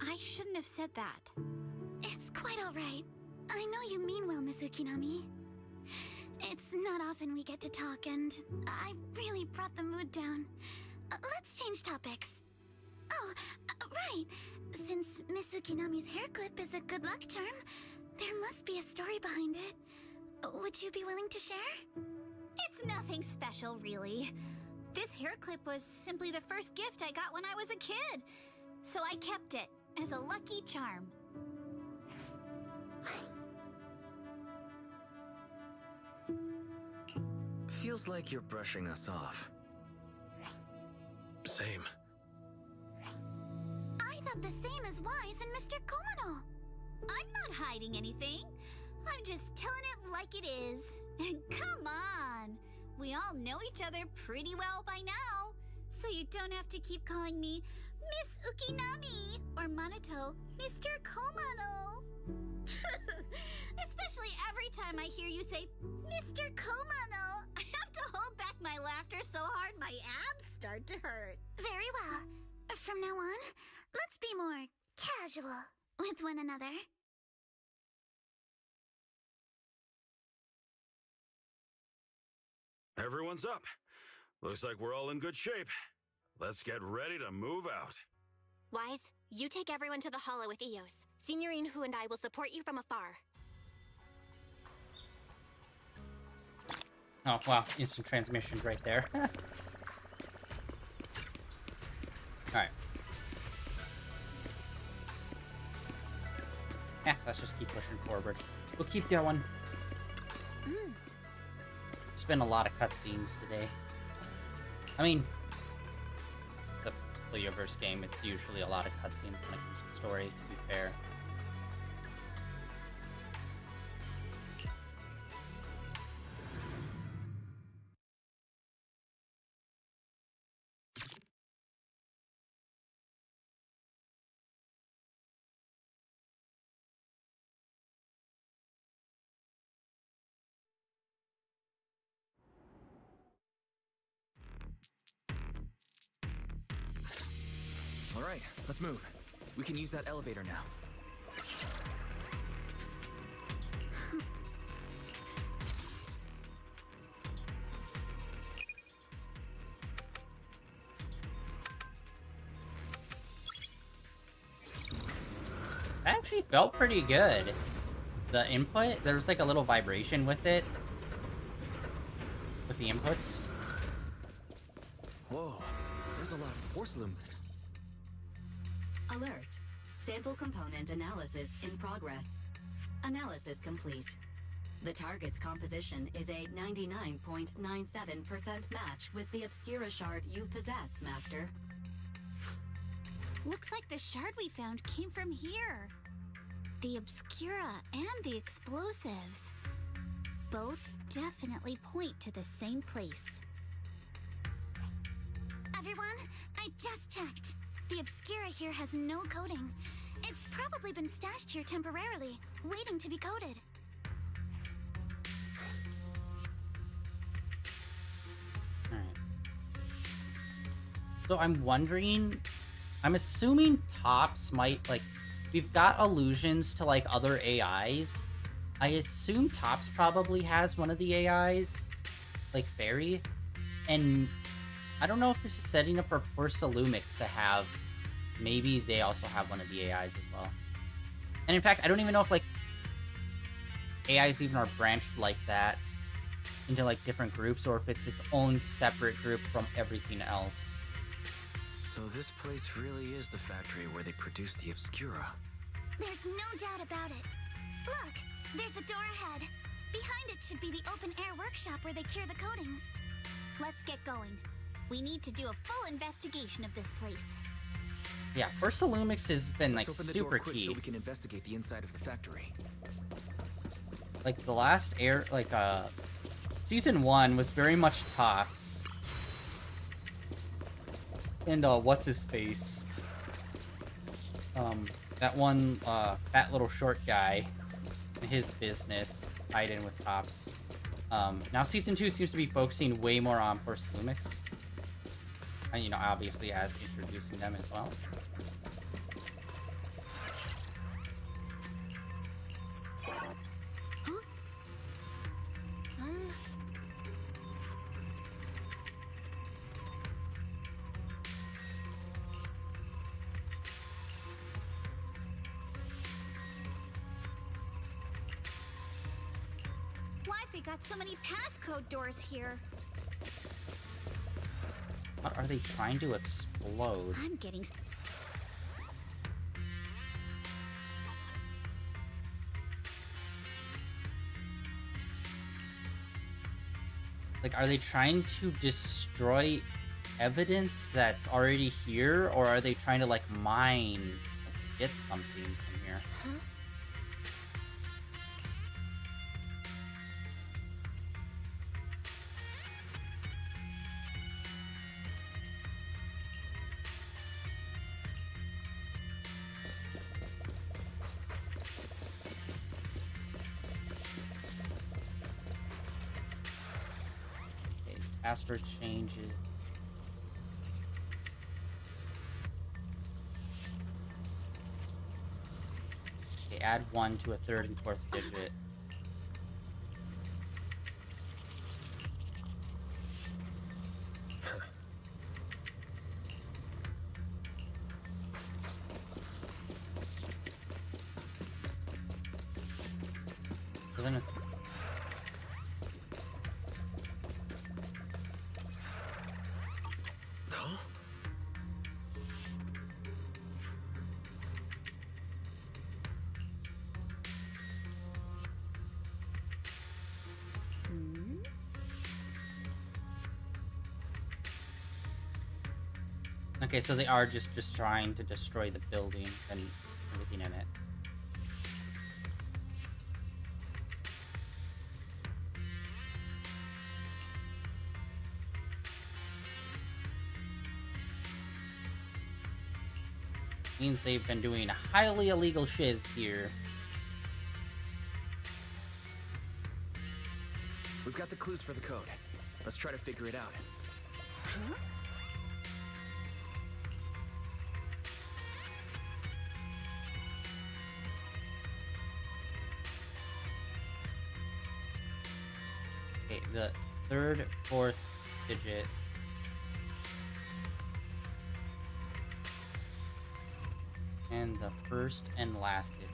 I shouldn't have said that. It's quite alright. I know you mean well, Miss Ukinami. It's not often we get to talk, and I really brought the mood down. Let's change topics. Oh, right. Since Miss Ukinami's hair clip is a good luck charm, there must be a story behind it. Would you be willing to share? It's nothing special, really. This hair clip was simply the first gift I got when I was a kid. So I kept it as a lucky charm. Feels like you're brushing us off. Same. I thought the same as Wise and Mr. Komano. I'm not hiding anything. I'm just telling it like it is. And come on! We all know each other pretty well by now. So you don't have to keep calling me Miss Ukinami or Manato Mr. Komano. Especially every time I hear you say Mr. Komano, I have to hold back my laughter so hard my abs start to hurt. Very well. From now on, let's be more casual with one another. Everyone's up. Looks like we're all in good shape. Let's get ready to move out. Wise, you take everyone to the hollow with Eos. Signorine Hu and I will support you from afar. Oh, wow. Instant transmission right there. Alright. Yeah, let's just keep pushing forward. We'll keep going. There's been a lot of cutscenes today. I mean, the Playverse game, it's usually a lot of cutscenes when it comes to story, to be fair. Alright, let's move. We can use that elevator now. That actually felt pretty good. The input, there was like a little vibration with it. With the inputs. Whoa, there's a lot of porcelain. Alert. Sample component analysis in progress. Analysis complete. The target's composition is a 99.97% match with the Obscura shard you possess, Master. Looks like the shard we found came from here. The Obscura and the explosives. Both definitely point to the same place. Everyone, I just checked. The Obscura here has no coding. It's probably been stashed here temporarily, waiting to be coded. Alright. So I'm wondering... I'm assuming Tops might, like... We've got allusions to, like, other AIs. I assume Tops probably has one of the AIs. Like, Fairy. And... I don't know if this is setting up for Porcelumix to have... Maybe they also have one of the AIs as well. And in fact, I don't even know if, like... AIs even are branched like that into, like, different groups, or if it's its own separate group from everything else. So this place really is the factory where they produce the Obscura. There's no doubt about it. Look, there's a door ahead. Behind it should be the open-air workshop where they cure the coatings. Let's get going. We need to do a full investigation of this place. Yeah, Porcelumix has been, like, Let's open the super door quick key. so we can investigate the inside of the factory. like the last season 1 was very much Tops. And what's his face? That one fat little short guy, his business tied in with Tops. Now season 2 seems to be focusing way more on Porce Lumix. And, you know, obviously as introducing them as well. Why've we got so many passcode doors here? What are they trying to explode? I'm getting... Like, are they trying to destroy evidence that's already here? Or are they trying to, like, mine, like, get something from here? Huh? Password changes. Okay, add 1 to a third and fourth digit. So then it's okay, so they are just trying to destroy the building and everything in it. Means they've been doing a highly illegal shiz here. We've got the clues for the code. Let's try to figure it out. Huh? Okay, the third, fourth digit. And the first and last digit.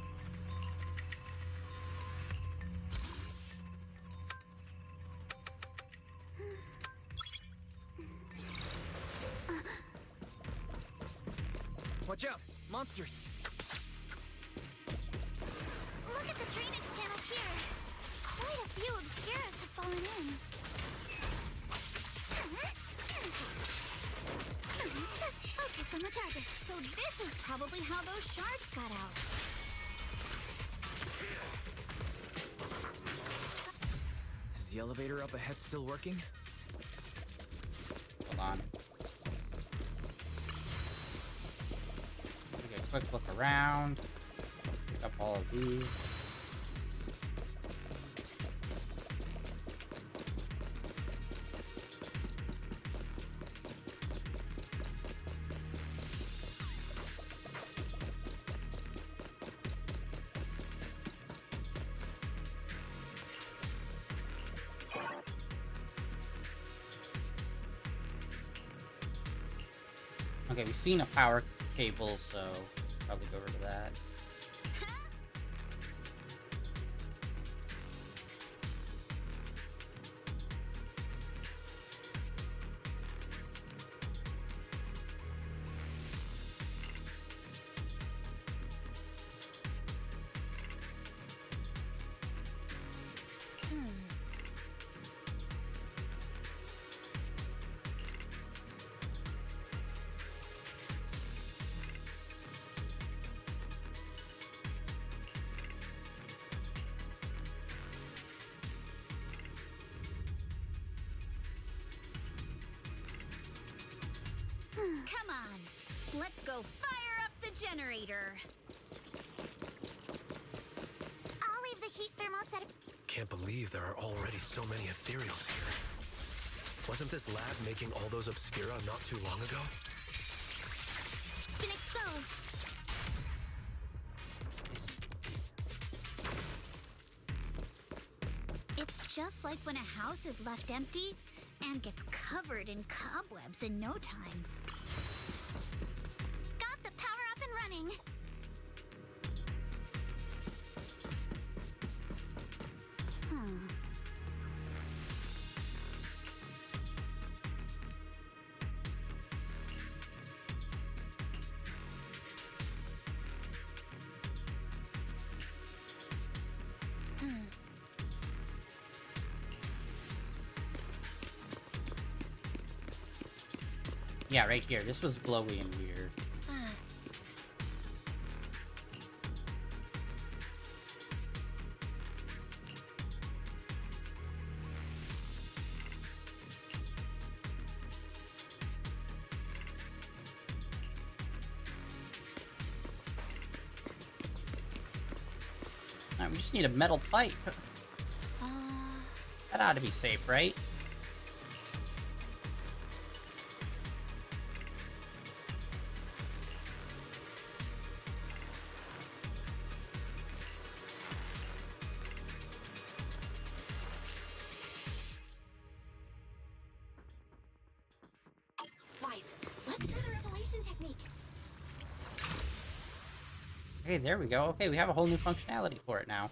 Watch out! Monsters! Look at the drainage channels here. Quite a few obscuras have fallen in. Focus on the target. So this is probably how those shards got out. Is the elevator up ahead still working? Hold on. Take a quick look around. Pick up all of these. Okay, we've seen a power cable, so probably go over to that. Let's go fire up the generator. I'll leave the heat thermal set. Can't believe there are already so many ethereals here. Wasn't this lab making all those Obscura not too long ago? Been exposed. It's just like when a house is left empty and gets covered in cobwebs in no time. Got the power up and running. Huh. Yeah, right here. This was glowy and weird. Alright, we just need a metal pipe. That ought to be safe, right? Wise, let's do the revelation technique. Okay, there we go. Okay, we have a whole new functionality for it now.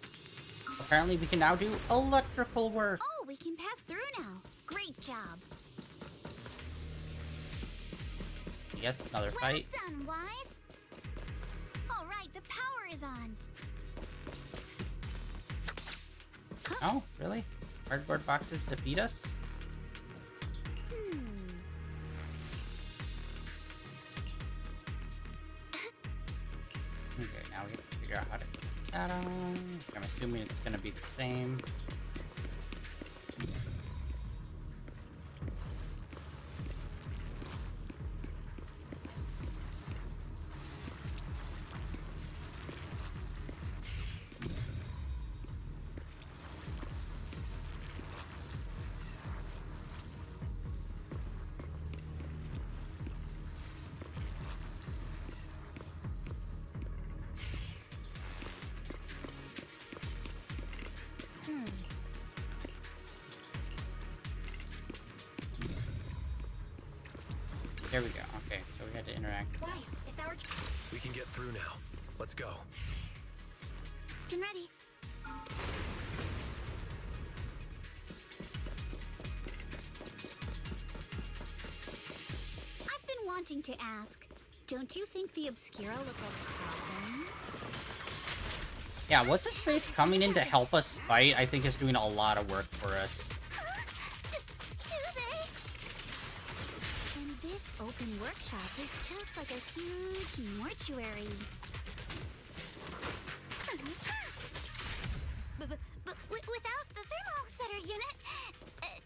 Apparently we can now do electrical work. Oh, we can pass through now. Great job. Yes, another fight. Well done, Wise. All right, the power is on. Oh, really? Cardboard boxes defeat us? Okay, now we have to figure out how to put that on. I'm assuming it's going to be the same. There we go. Okay, so we had to interact. Wise, it's our We can get through now. Let's go. Been ready. I've been wanting to ask, don't you think the Obscura look like coffins? Yeah, what's his face coming in to help us fight? I think is doing a lot of work for us. Do they? And this open workshop is just like a huge mortuary. But without the thermal setter unit,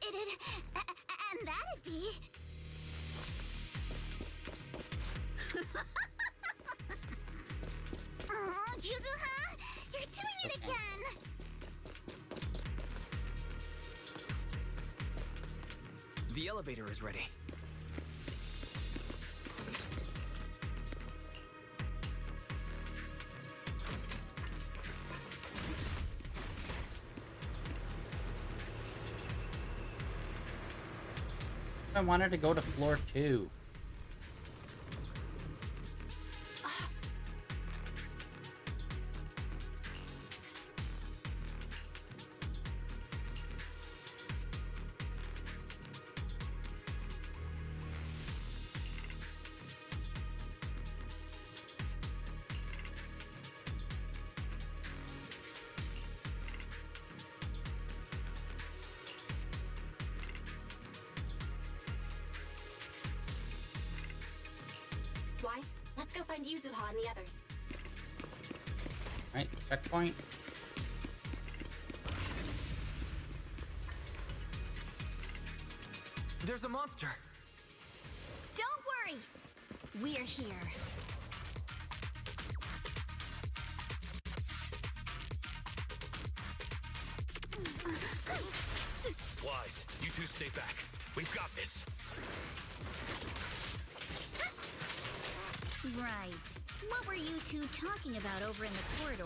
it'd... and that'd be... Oh, Yuzuha! You're doing it again! The elevator is ready. I wanted to go to floor 2. Wise, let's go find Yuzuha and the others. Right, checkpoint. There's a monster. Don't worry! We're here. Wise, you two stay back. We've got this. Right. What were you two talking about over in the corridor?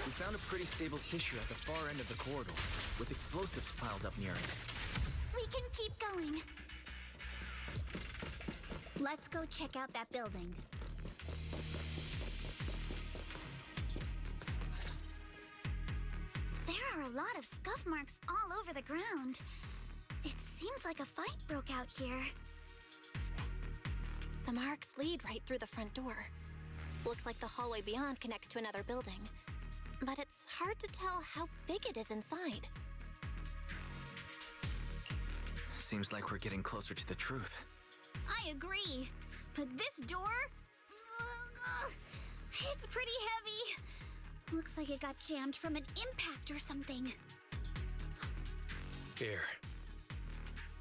We found a pretty stable fissure at the far end of the corridor, with explosives piled up near it. We can keep going. Let's go check out that building. There are a lot of scuff marks all over the ground. It seems like a fight broke out here. The marks lead right through the front door. Looks like the hallway beyond connects to another building. But it's hard to tell how big it is inside. Seems like we're getting closer to the truth. I agree. But this door? It's pretty heavy. Looks like it got jammed from an impact or something. Here.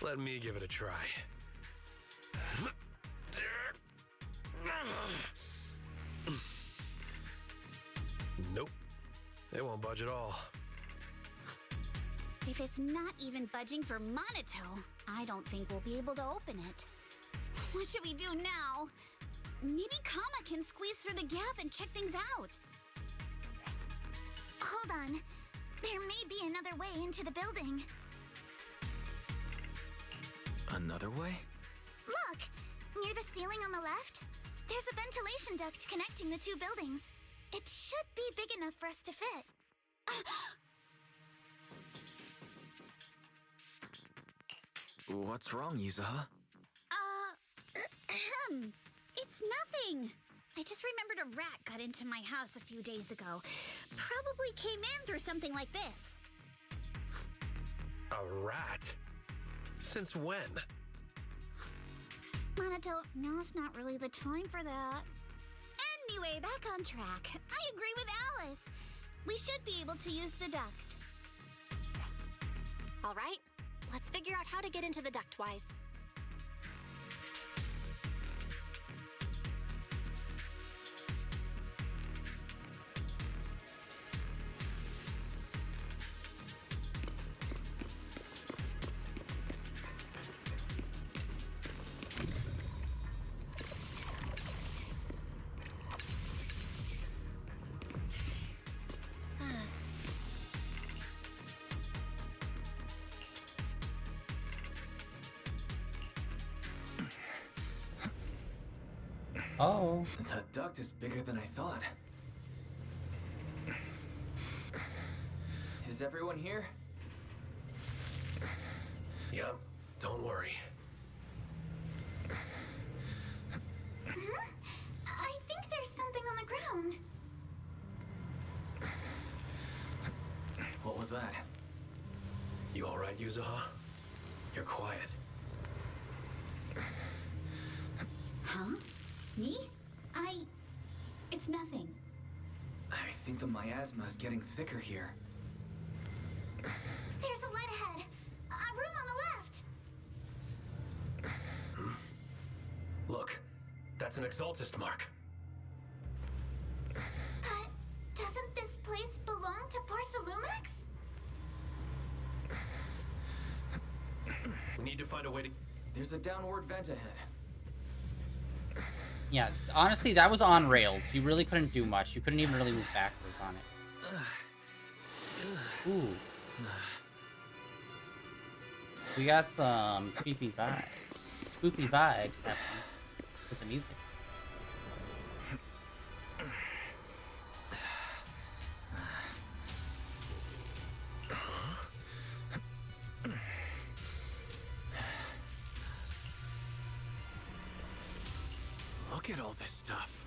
Let me give it a try. Nope. It won't budge at all. If it's not even budging for Monato, I don't think we'll be able to open it. What should we do now? Maybe Kama can squeeze through the gap and check things out. Hold on. There may be another way into the building. Another way? Look! Near the ceiling on the left, there's a ventilation duct connecting the two buildings. It should be big enough for us to fit. What's wrong, Yuzuha? It's nothing. I just remembered a rat got into my house a few days ago. Probably came in through something like this. A rat? Since when? Monato, now's not really the time for that. Anyway, back on track. I agree with Alice. We should be able to use the duct. All right, let's figure out how to get into the ductwise. Oh. The duct is bigger than I thought. Is everyone here? Yep, don't worry. I think there's something on the ground. What was that? You alright, Yuzuha? You're quiet. Huh? Me? It's nothing. I think the miasma is getting thicker here. There's a light ahead. A room on the left. Look, that's an Exaltist mark. Doesn't this place belong to Porcelumex? We need to find a way to... There's a downward vent ahead. Yeah, honestly, that was on rails. You really couldn't do much. You couldn't even really move backwards on it. Ooh. We got some creepy vibes. Spoopy vibes happening with the music. Look at all this stuff.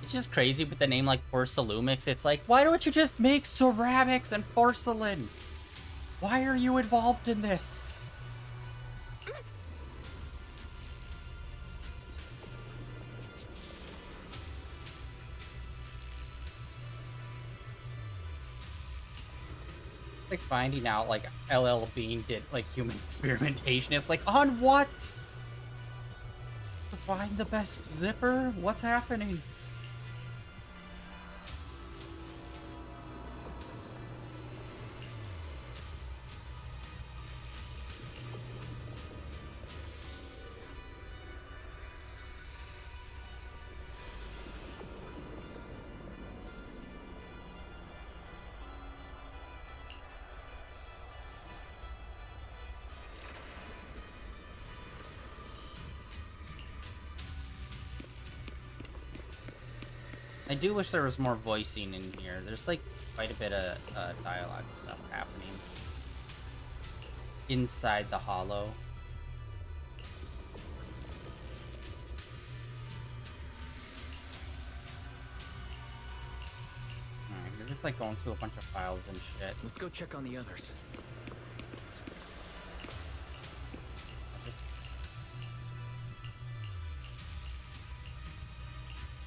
It's just crazy with the name like Porcelumix. It's like, why don't you just make ceramics and porcelain? Why are you involved in this? Like finding out like LL Bean did like human experimentation. It's like, on what? To find the best zipper? What's happening? I do wish there was more voicing in here. There's like quite a bit of dialogue stuff happening inside the hollow. Alright, we're just like going through a bunch of files and shit. Let's go check on the others.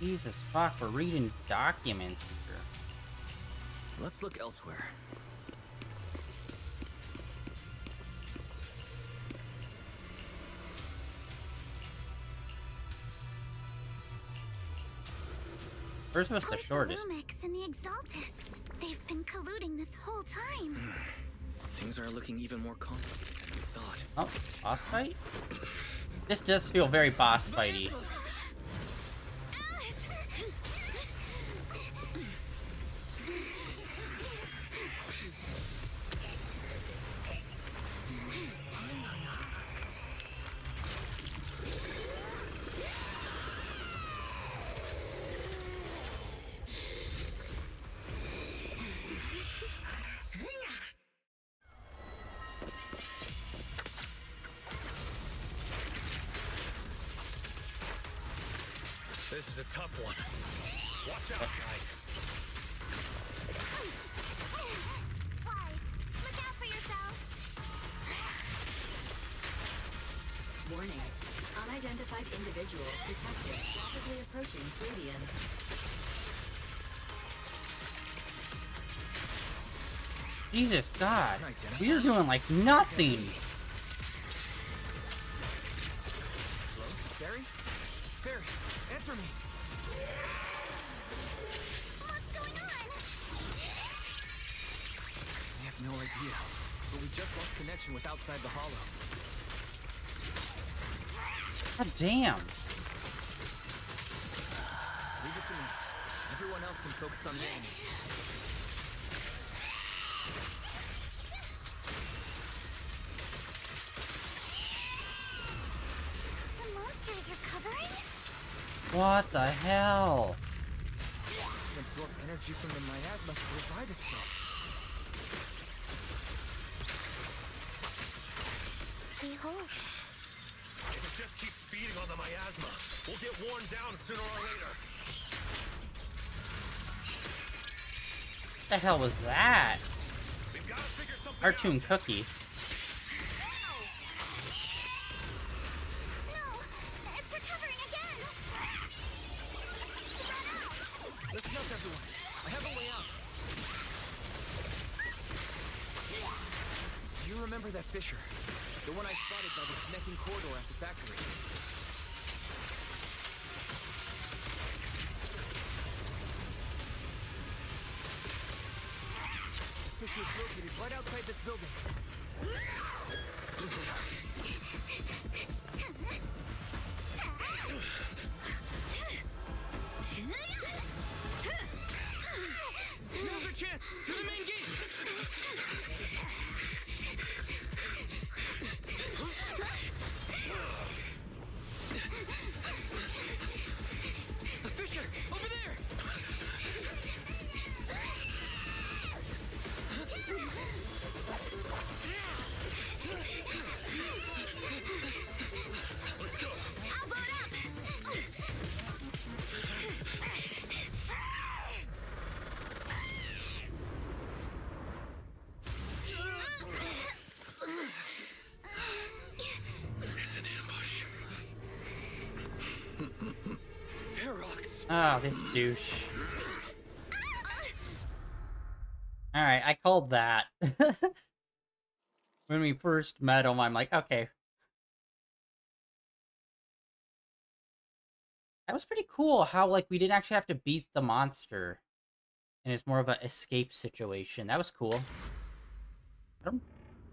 Jesus fuck, we're reading documents here. Let's look elsewhere. Where's the shortest? Lumix and the Exaltists. They've been colluding this whole time. Things are looking even more complicated than we thought. Oh, boss fight? This does feel very boss fighty. This is a tough one. Watch out, guys. Wise, look out for yourselves. Warning. Unidentified individuals detected rapidly approaching Swabian. Jesus God. We are doing like nothing. Hello? Barry? Barry, answer me! What's going on? I have no idea, but we just lost connection with outside the hollow. God damn. Leave it to me. Everyone else can focus on the enemy. The monsters are covering? What the hell? It absorbs energy from the miasma to revive itself. Behold. If it just keeps feeding on the miasma, we'll get worn down sooner or later. What the hell was that? We've got to figure something Cartoon out. cookie. No, it's recovering again. Listen up, everyone. I have a way out. Do you remember that fissure? The one I spotted by the connecting corridor at the factory. The fissure is located right outside this building. Now's our chance! To the main gate! The fissure! Over there! Oh, this douche. Alright, I called that. When we first met him, I'm like, okay. That was pretty cool how, like, we didn't actually have to beat the monster. And it's more of an escape situation. That was cool. I don't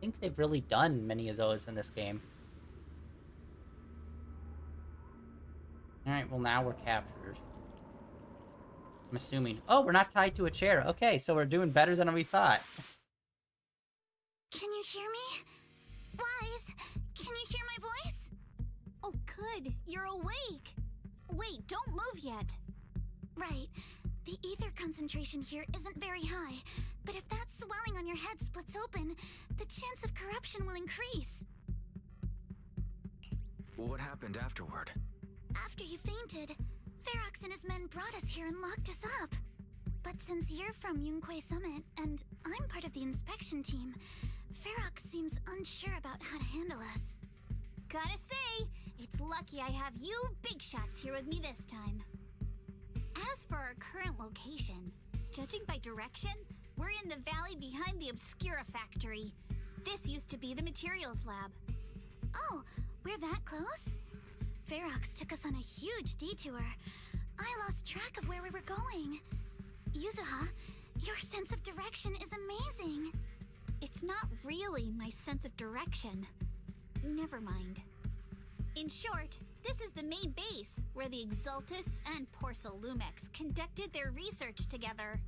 think they've really done many of those in this game. Alright, well now we're captured. I'm assuming. Oh, we're not tied to a chair. Okay, so we're doing better than we thought. Can you hear me? Wise, can you hear my voice? Oh, good. You're awake. Wait, don't move yet. Right. The ether concentration here isn't very high, but if that swelling on your head splits open, the chance of corruption will increase. What happened afterward? After you fainted, Ferox and his men brought us here and locked us up. But since you're from Yunque Summit, and I'm part of the inspection team, Ferox seems unsure about how to handle us. Gotta say, it's lucky I have you big shots here with me this time. As for our current location, judging by direction, we're in the valley behind the Obscura factory. This used to be the materials lab. Oh, we're that close? Ferox took us on a huge detour. I lost track of where we were going. Yuzuha, your sense of direction is amazing. It's not really my sense of direction. Never mind. In short, this is the main base where the Exultus and Porcelumex conducted their research together.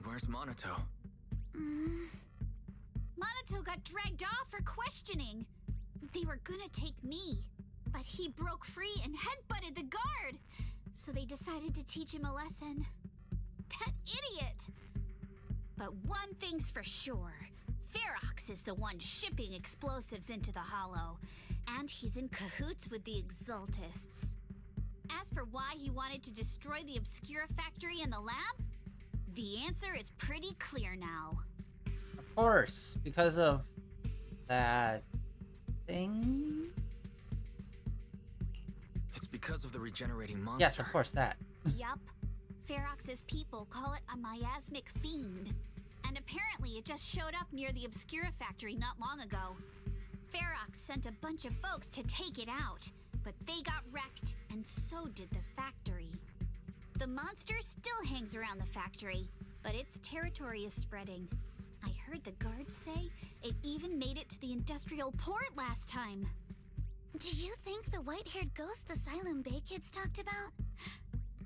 Where's Monato? Monato got dragged off for questioning. They were gonna take me, but he broke free and headbutted the guard. So they decided to teach him a lesson. That idiot! But one thing's for sure. Ferox is the one shipping explosives into the Hollow, and he's in cahoots with the Exultists. As for why he wanted to destroy the Obscura factory and the lab, the answer is pretty clear now. Of course, because of that thing? It's because of the regenerating monster. Yes, of course, that. Yup. Ferox's people call it a miasmic fiend. And apparently it just showed up near the Obscura factory not long ago. Ferox sent a bunch of folks to take it out, but they got wrecked, and so did the factory. The monster still hangs around the factory, but its territory is spreading. I heard the guards say it even made it to the industrial port last time. Do you think the white-haired ghost the Asylum Bay kids talked about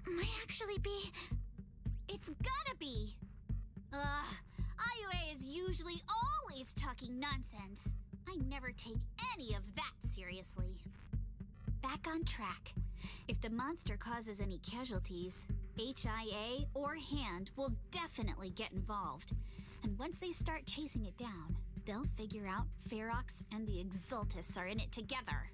might actually be... It's gotta be! IUA is usually always talking nonsense. I never take any of that seriously. Back on track. If the monster causes any casualties, HIA or Hand will definitely get involved. And once they start chasing it down, they'll figure out Ferox and the Exultus are in it together.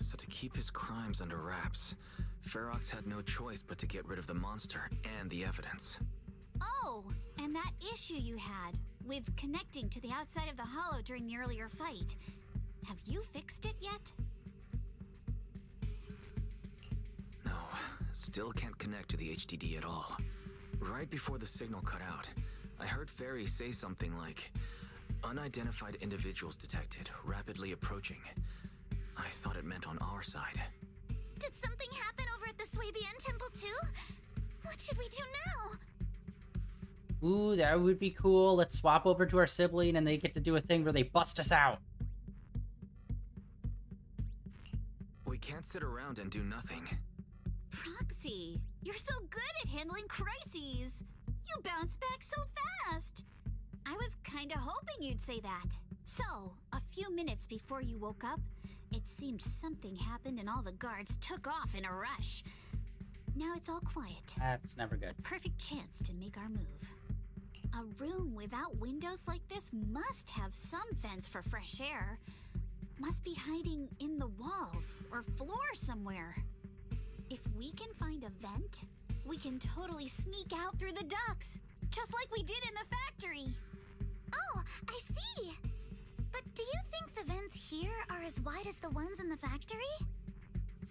So to keep his crimes under wraps, Ferox had no choice but to get rid of the monster and the evidence. Oh, and that issue you had with connecting to the outside of the Hollow during the earlier fight. Have you fixed it yet? No, still can't connect to the HDD at all. Right before the signal cut out, I heard Fairy say something like, "Unidentified individuals detected, rapidly approaching." I thought it meant on our side. Did something happen over at the Swabian Temple too? What should we do now? Ooh, that would be cool. Let's swap over to our sibling and they get to do a thing where they bust us out. We can't sit around and do nothing. Proxy, you're so good at handling crises. You bounce back so fast. I was kinda hoping you'd say that. So, a few minutes before you woke up, it seemed something happened and all the guards took off in a rush. Now it's all quiet. That's never good. Perfect chance to make our move. A room without windows like this must have some vents for fresh air. Must be hiding in the walls or floor somewhere. If we can find a vent, we can totally sneak out through the ducts, just like we did in the factory. Oh, I see! But do you think the vents here are as wide as the ones in the factory?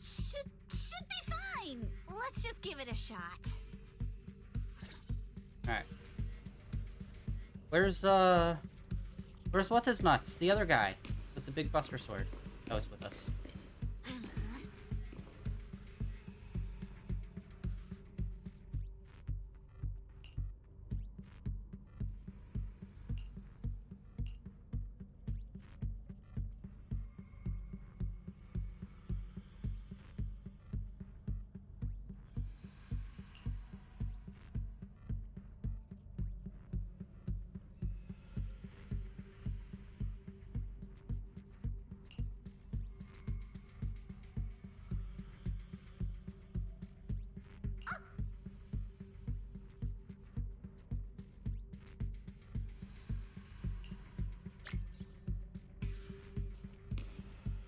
Should be fine. Let's just give it a shot. Alright. Where's what's his nuts? The other guy with the big buster sword. That was with us.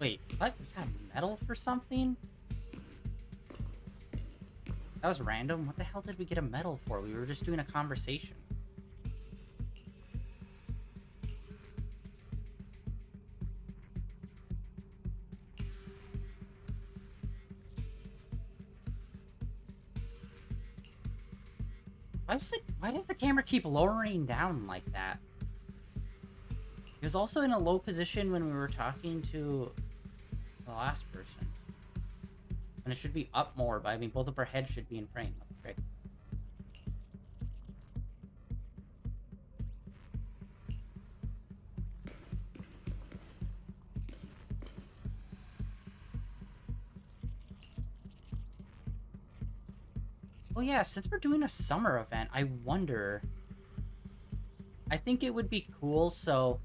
Wait, what? We got a medal for something? That was random. What the hell did we get a medal for? We were just doing a conversation. Why does the camera keep lowering down like that? It was also in a low position when we were talking to the last person. And it should be up more, but I mean, both of our heads should be in frame. Right? Oh yeah, since we're doing a summer event, I wonder... I think it would be cool, so...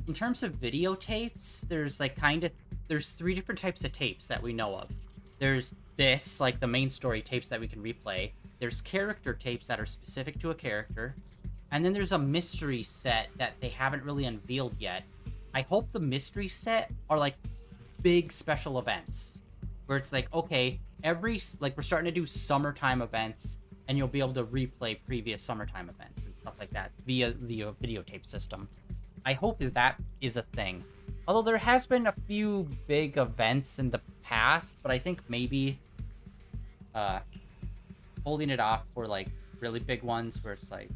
In terms of videotapes, there's like there's 3 different types of tapes that we know of. There's this, like the main story tapes that we can replay. There's character tapes that are specific to a character. And then there's a mystery set that they haven't really unveiled yet. I hope the mystery set are like big special events. Where it's like, okay, we're starting to do summertime events, and you'll be able to replay previous summertime events and stuff like that via the videotape system. I hope that is a thing. Although there has been a few big events in the past, but I think maybe holding it off for like really big ones where it's like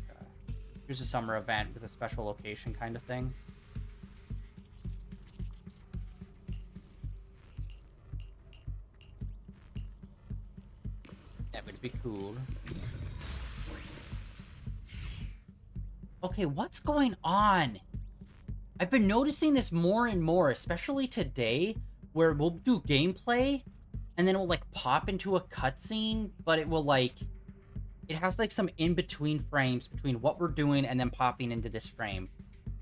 here's a summer event with a special location kind of thing. That would be cool. Okay, what's going on? I've been noticing this more and more, especially today, where we'll do gameplay, and then it will, like, pop into a cutscene, but it will, like... It has, like, some in-between frames between what we're doing and then popping into this frame.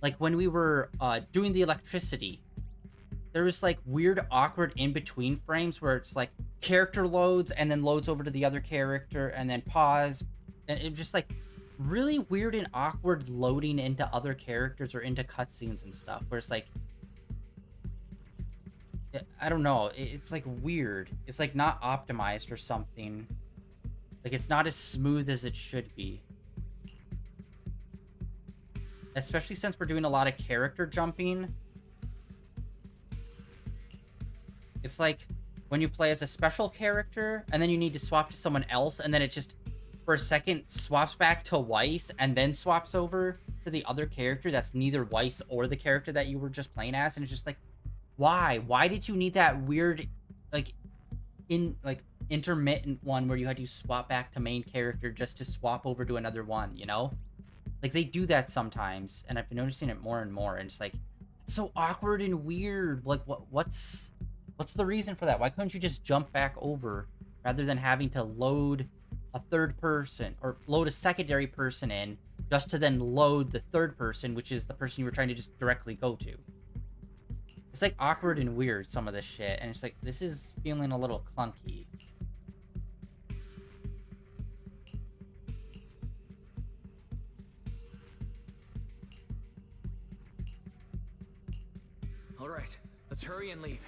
Like, when we were doing the electricity, there was, like, weird, awkward in-between frames where it's, like, character loads, and then loads over to the other character, and then pause, and it was just, like... really weird and awkward loading into other characters or into cutscenes and stuff, where it's like, I don't know, it's like weird. It's like not optimized or something. Like it's not as smooth as it should be. Especially since we're doing a lot of character jumping. It's like when you play as a special character and then you need to swap to someone else, and then it just for a second swaps back to Weiss and then swaps over to the other character that's neither Weiss or the character that you were just playing as, and it's just like, why did you need that weird like intermittent one where you had to swap back to main character just to swap over to another one, you know? Like they do that sometimes, and I've been noticing it more and more, and it's like, it's so awkward and weird. Like what's the reason for that? Why couldn't you just jump back over rather than having to load a third person or load a secondary person in just to then load the third person, which is the person you were trying to just directly go to? It's like awkward and weird, some of this shit, and it's like, this is feeling a little clunky. All right, let's hurry and leave.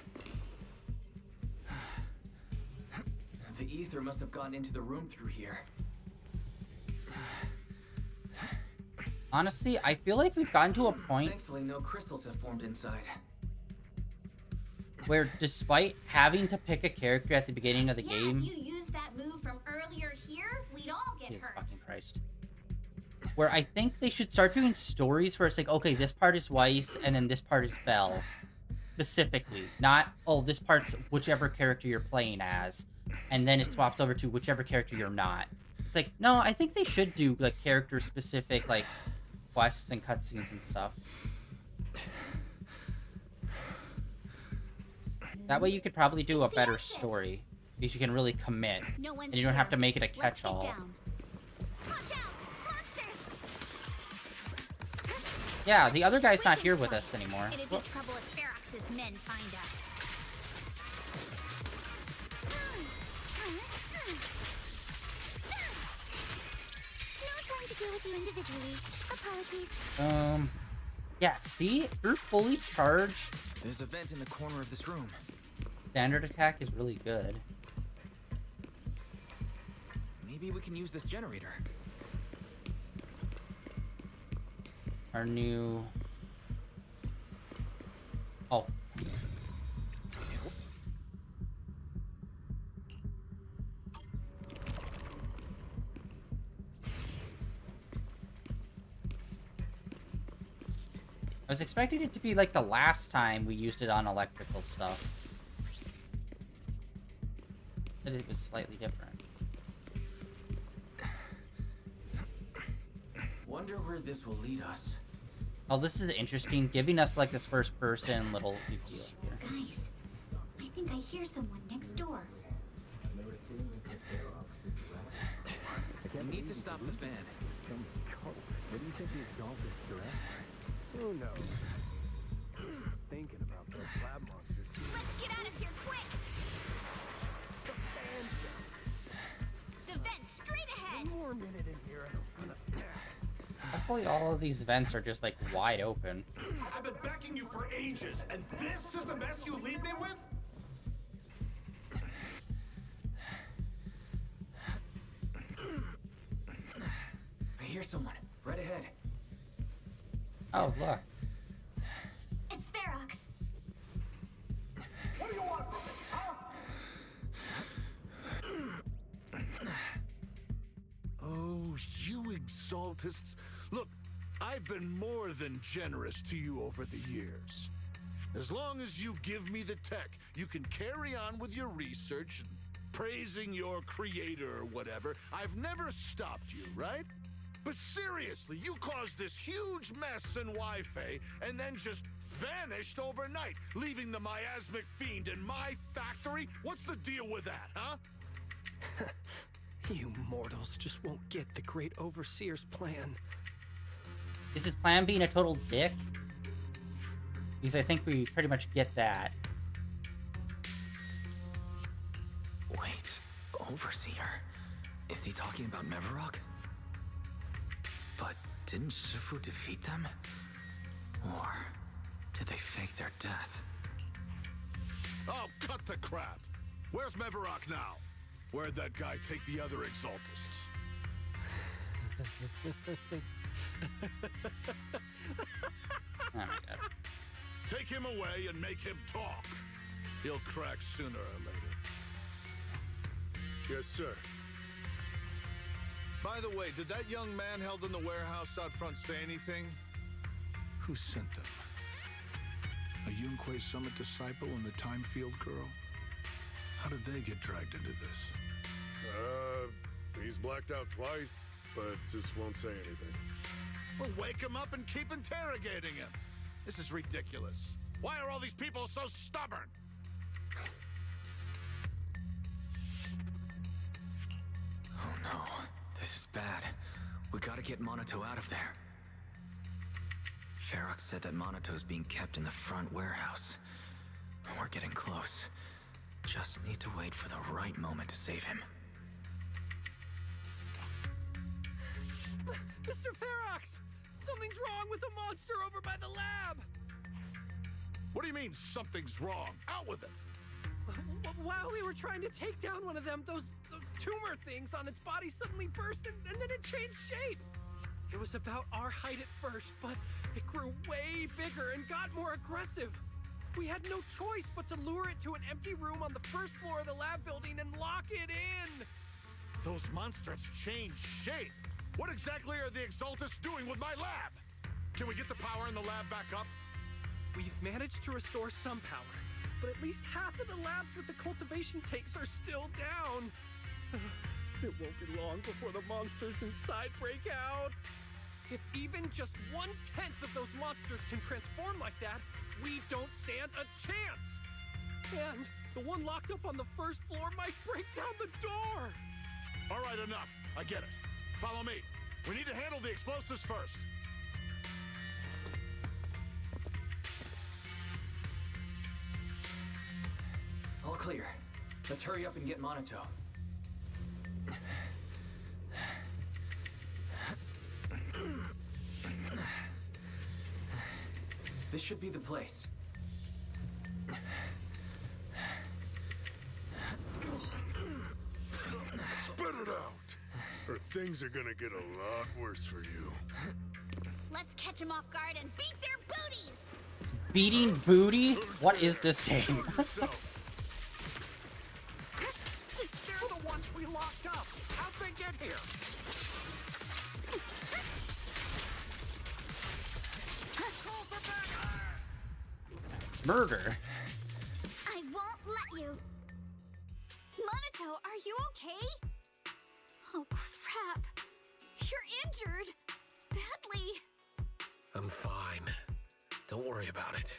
The ether must have gotten into the room through here. Honestly, I feel like we've gotten to a point Thankfully, no crystals have formed inside. where despite having to pick a character at the beginning of the game... If you use that move from earlier here, we'd all get Jesus hurt. fucking Christ. Where I think they should start doing stories where it's like, okay, this part is Weiss, and then this part is Belle. Specifically. Not, oh, this part's whichever character you're playing as, and then it swaps over to whichever character you're not. It's like, no, I think they should do, like, character-specific, like, quests and cutscenes and stuff. That way you could probably do a better story. Because you can really commit. No one's And you don't have to here. make it a Let's get catch-all. down. Watch out! Monsters! Yeah, the other guy's not here with us anymore. It'd be trouble if Ferox's men find us. No time to deal with you individually. Apologies. Yeah, see? They're fully charged. There's a vent in the corner of this room. Standard attack is really good. Maybe we can use this generator. Our new... Oh. I was expecting it to be like the last time we used it on electrical stuff. But it was slightly different. Wonder where this will lead us. Oh, this is interesting. Giving us like this first person little deal here. Guys, I think I hear someone next door. Need to stop the fan. What do you think the exhaust is direct? Who knows? Thinking about those lab monsters. Let's get out of here quick! The vent straight ahead! One more minute in here and I'm gonna... Hopefully all of these vents are just like wide open. I've been backing you for ages, and this is the mess you leave me with? I hear someone. Right ahead. Oh, look. It's Ferox. What do you want from me, huh? Oh, you exaltists. Look, I've been more than generous to you over the years. As long as you give me the tech, you can carry on with your research and praising your creator or whatever. I've never stopped you, right? But seriously, you caused this huge mess in Wi-Fi and then just vanished overnight, leaving the miasmic fiend in my factory? What's the deal with that, huh? You mortals just won't get the great overseer's plan. Is his plan being a total dick? Because I think we pretty much get that. Wait, Overseer? Is he talking about Neverrock? But didn't Shifu defeat them? Or did they fake their death? Oh, cut the crap. Where's Mevarok now? Where'd that guy take the other exaltists? Oh my god. Take him away and make him talk. He'll crack sooner or later. Yes, sir. By the way, did that young man held in the warehouse out front say anything? Who sent them? A Yunque Summit disciple and the Time Field girl? How did they get dragged into this? He's blacked out twice, but just won't say anything. Well, wake him up and keep interrogating him. This is ridiculous. Why are all these people so stubborn? Oh no, this is bad. We gotta get Monato out of there. Ferox said that Monato's being kept in the front warehouse. We're getting close. Just need to wait for the right moment to save him. Mr. Ferox! Something's wrong with the monster over by the lab! What do you mean, something's wrong? Out with it! While we were trying to take down one of them, those tumor things on its body suddenly burst and then it changed shape. It was about our height at first, but it grew way bigger and got more aggressive. We had no choice but to lure it to an empty room on the first floor of the lab building and lock it in. Those monsters changed shape. What exactly are the Exaltists doing with my lab? Can we get the power in the lab back up? We've managed to restore some power, but at least half of the labs with the cultivation tanks are still down. It won't be long before the monsters inside break out. If even just 1/10 of those monsters can transform like that, we don't stand a chance. And the one locked up on the first floor might break down the door. All right, enough. I get it. Follow me. We need to handle the explosives first. All clear. Let's hurry up and get Monato. This should be the place. Spit it out, or things are gonna get a lot worse for you. Let's catch them off guard and beat their booties! Beating booty? What is this game? They're the ones we locked up. How'd they get here? It's murder. I won't let you. Monato, are you okay? Oh, crap. You're injured. Badly. I'm fine. Don't worry about it.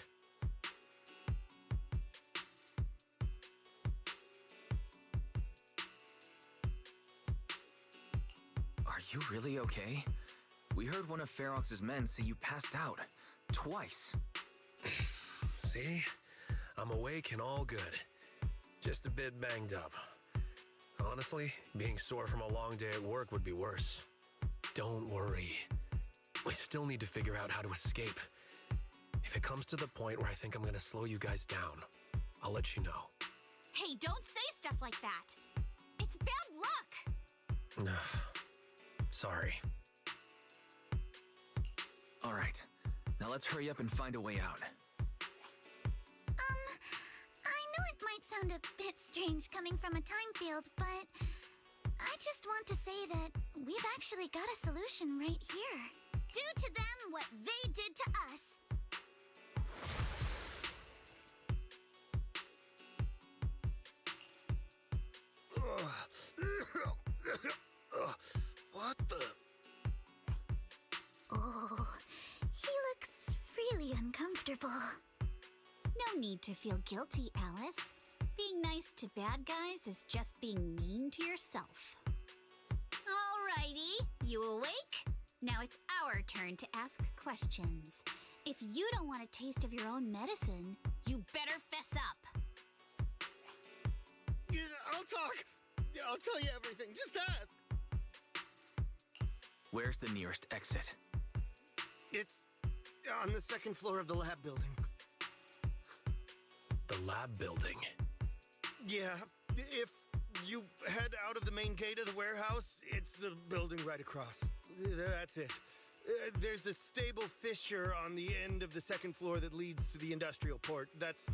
Are you really okay? We heard one of Ferox's men say you passed out. Twice. See? I'm awake and all good. Just a bit banged up. Honestly, being sore from a long day at work would be worse. Don't worry. We still need to figure out how to escape. If it comes to the point where I think I'm gonna slow you guys down, I'll let you know. Hey, don't say stuff like that. It's bad luck. Sorry. All right. Now let's hurry up and find a way out. I know it might sound a bit strange coming from a time field, but I just want to say that we've actually got a solution right here. Do to them what they did to us. What the? Oh, he looks really uncomfortable. No need to feel guilty, Alice. Being nice to bad guys is just being mean to yourself. Alrighty, you awake? Now it's our turn to ask questions. If you don't want a taste of your own medicine, you better fess up. Yeah, I'll talk. I'll tell you everything. Just ask. Where's the nearest exit? It's on the second floor of the lab building. The lab building? Yeah, if you head out of the main gate of the warehouse, it's the building right across. That's it. There's a stable fissure on the end of the second floor that leads to the industrial port. That's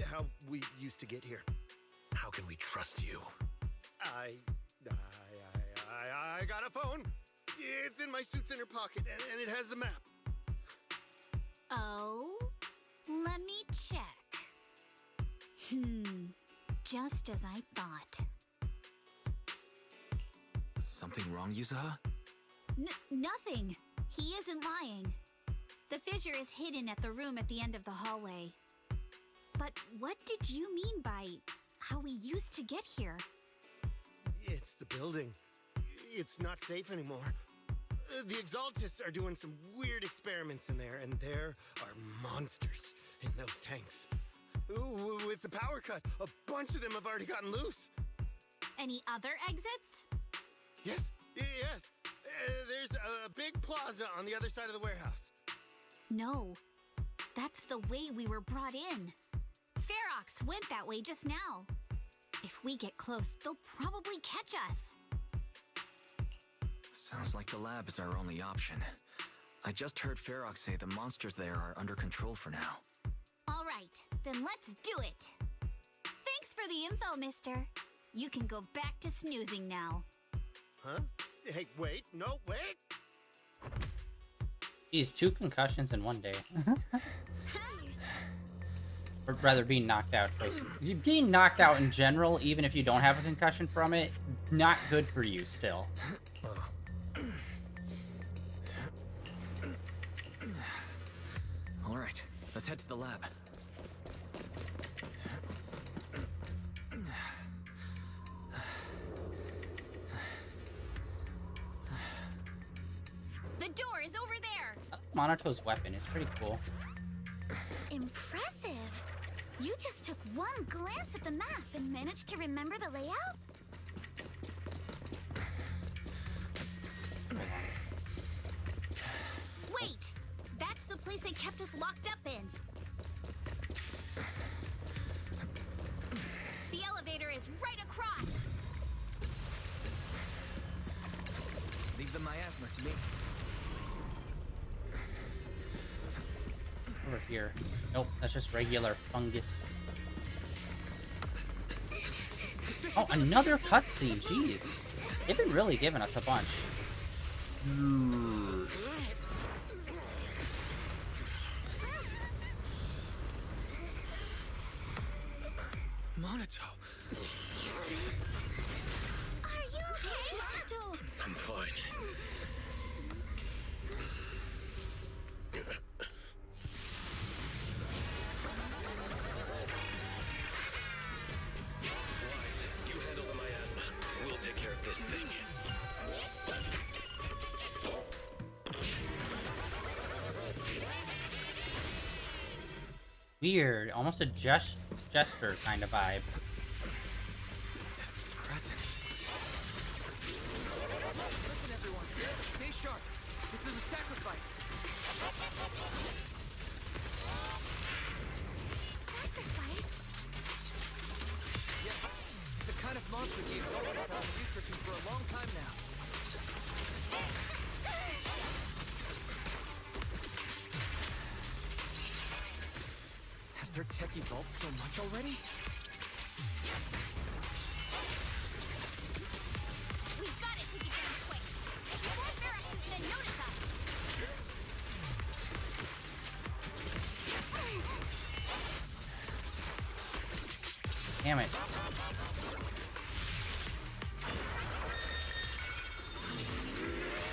how we used to get here. How can we trust you? I got a phone. It's in my suit's inner pocket, and it has the map. Oh, let me check. Just as I thought. Something wrong, Yusaha? Nothing. He isn't lying. The fissure is hidden at the room at the end of the hallway. But what did you mean by how we used to get here? It's the building. It's not safe anymore. The Exaltists are doing some weird experiments in there, and there are monsters in those tanks. Ooh, with the power cut, a bunch of them have already gotten loose. Any other exits? Yes. There's a big plaza on the other side of the warehouse. No. That's the way we were brought in. Ferox went that way just now. If we get close, they'll probably catch us. Sounds like the lab is our only option. I just heard Ferox say the monsters there are under control for now. All right, then let's do it. Thanks for the info, mister. You can go back to snoozing now. Huh? Hey, wait, no, wait! Geez, 2 concussions in one day. Or rather, being knocked out twice. Being knocked out in general, even if you don't have a concussion from it, not good for you still. All right, let's head to the lab. The door is over there. Monato's weapon is pretty cool. Impressive. You just took one glance at the map and managed to remember the layout? Wait! That's the place they kept us locked up in. The elevator is right across. Leave the miasma to me. Over here. Nope, that's just regular fungus. Oh, another cutscene. Jeez. They've been really giving us a bunch. Monato. Are you okay, Monato? I'm fine. You handle the miasma. We'll take care of this thing. Weird. Almost a jester kind of vibe. This present. Listen, everyone. Stay sharp. This is a sacrifice. Sacrifice? Yeah, it's a kind of monster the Exaltants have been researching for a long time now. Has their tech evolved so much already? We've got to take it down quick. That Ferox is gonna notice us. Damn it.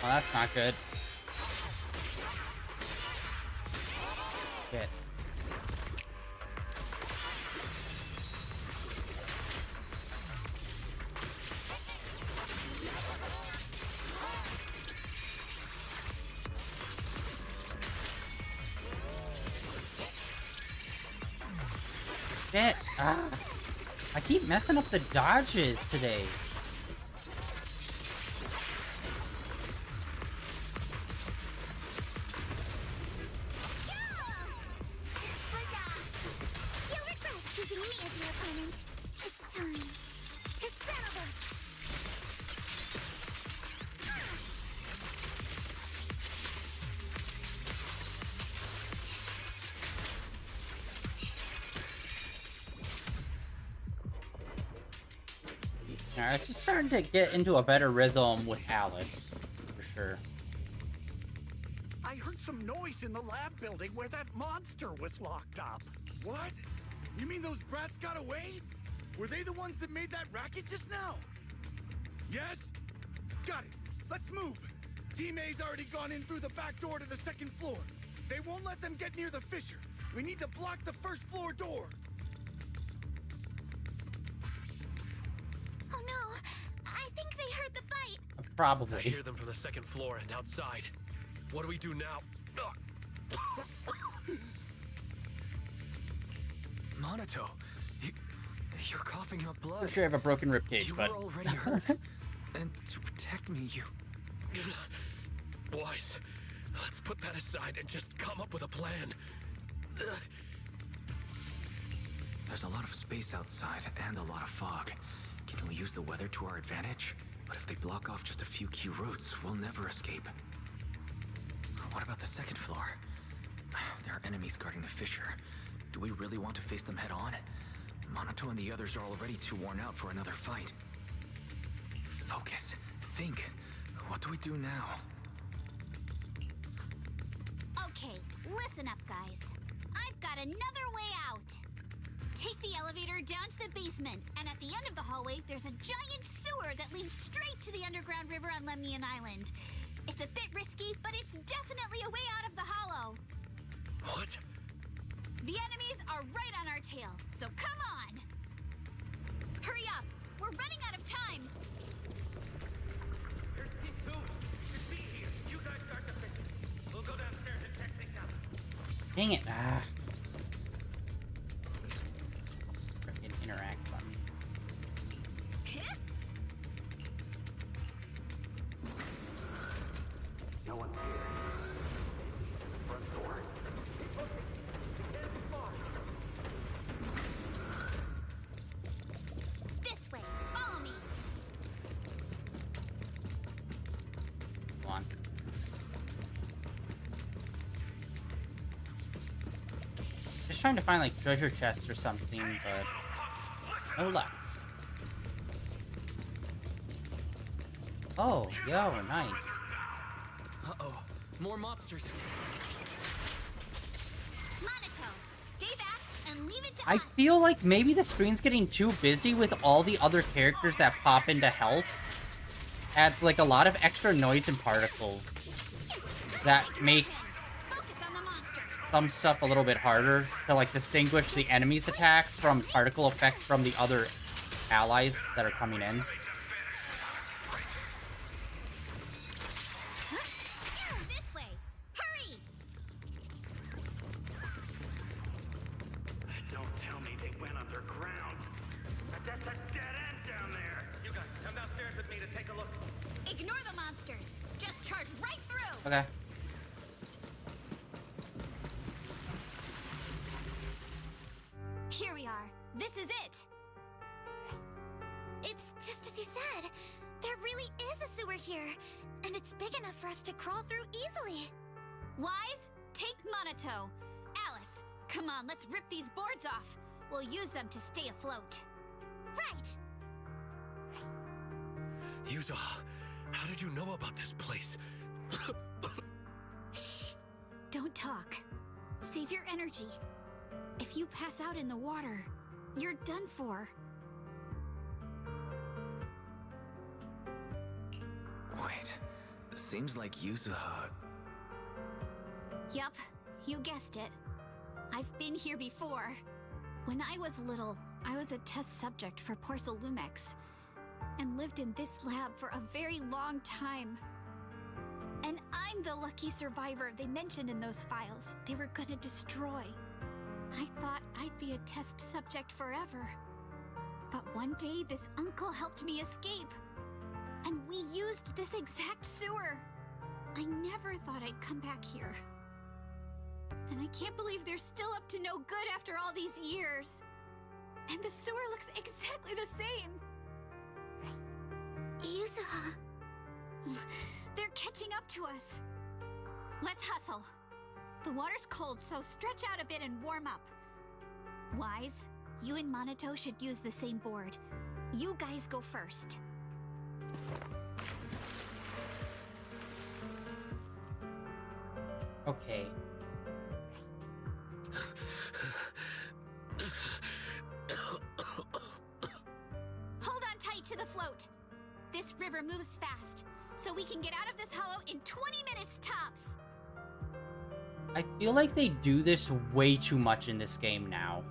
Oh, that's not good. Shit. Shit. Ah. I keep messing up the dodges today. You'll regret choosing me as your opponent. It's time to settle this. Alright, it's just starting to get into a better rhythm with Alice, for sure. I heard some noise in the lab building where that monster was locked up. What? You mean those brats got away? Were they the ones that made that racket just now? Yes? Got it. Let's move. Team A's already gone in through the back door to the second floor. They won't let them get near the fissure. We need to block the first floor door. Oh no, I think they heard the fight. Probably. I hear them from the second floor and outside. What do we do now? Monato, you're coughing up blood. For sure I have a broken ribcage, You but... were already hurt. And to protect me, you... Boys, let's put that aside and just come up with a plan. There's a lot of space outside and a lot of fog. Can we use the weather to our advantage? But if they block off just a few key routes, we'll never escape. What about the second floor? There are enemies guarding the fissure. Do we really want to face them head on? Monato and the others are already too worn out for another fight. Focus. Think. What do we do now? Okay, listen up, guys. I've got another way out. Take the elevator down to the basement, and at the end of the hallway, there's a giant sewer that leads straight to the underground river on Lemnian Island. It's a bit risky, but it's definitely a way out of the hollow. What? The enemies are right on our tail, so come on! Hurry up! We're running out of time! There's T2! It's me here! You guys start the fix. We'll go downstairs and check things out. Dang it. Frickin' interact button. No one's here. Front door. This way! Follow me! Come on. Just trying to find like treasure chests or something, but no luck. Oh, yo, nice. Uh-oh. More monsters. Monaco, stay back and leave it to I us! feel like maybe the screen's getting too busy with all the other characters that pop into health. Adds like a lot of extra noise and particles that make some stuff a little bit harder to like distinguish the enemy's attacks from particle effects from the other allies that are coming in. This way! Hurry! Don't tell me they went underground. That's a dead end down there. You guys, come downstairs with me to take a look. Ignore the monsters! Just charge right through! Okay. Here we are. This is it! It's just as you said. There really is a sewer here, and it's big enough for us to crawl through easily. Wise, take Monato. Alice, come on, let's rip these boards off. We'll use them to stay afloat. Right! Yuza, how did you know about this place? Shh! Don't talk. Save your energy. If you pass out in the water, you're done for. Wait. Seems like Yuzuha... Yup, you guessed it. I've been here before. When I was little, I was a test subject for Porcelumex, and lived in this lab for a very long time. And I'm the lucky survivor they mentioned in those files they were gonna destroy. I thought I'd be a test subject forever. But one day this uncle helped me escape. And we used this exact sewer. I never thought I'd come back here. And I can't believe they're still up to no good after all these years. And the sewer looks exactly the same. Yuzuha. They're catching up to us. Let's hustle. The water's cold, so stretch out a bit and warm up. Wise, you and Monato should use the same board. You guys go first. Okay. Hold on tight to the float. This river moves fast, so we can get out of this hollow in 20 minutes tops. I feel like they do this way too much in this game now.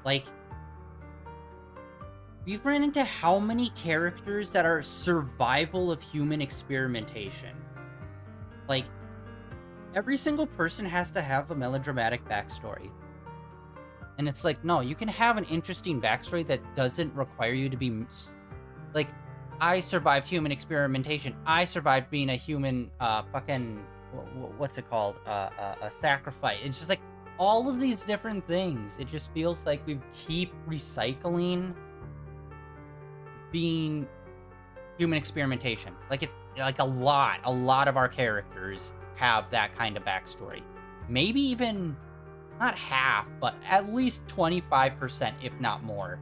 Like, we've ran into how many characters that are survival of human experimentation? Like, every single person has to have a melodramatic backstory. And it's like, no, you can have an interesting backstory that doesn't require you to be... Like, I survived human experimentation. I survived being a human, what's it called? A sacrifice. It's just like, all of these different things. It just feels like we keep recycling being human experimentation. Like a lot of our characters have that kind of backstory. Maybe even not half, but at least 25%, if not more.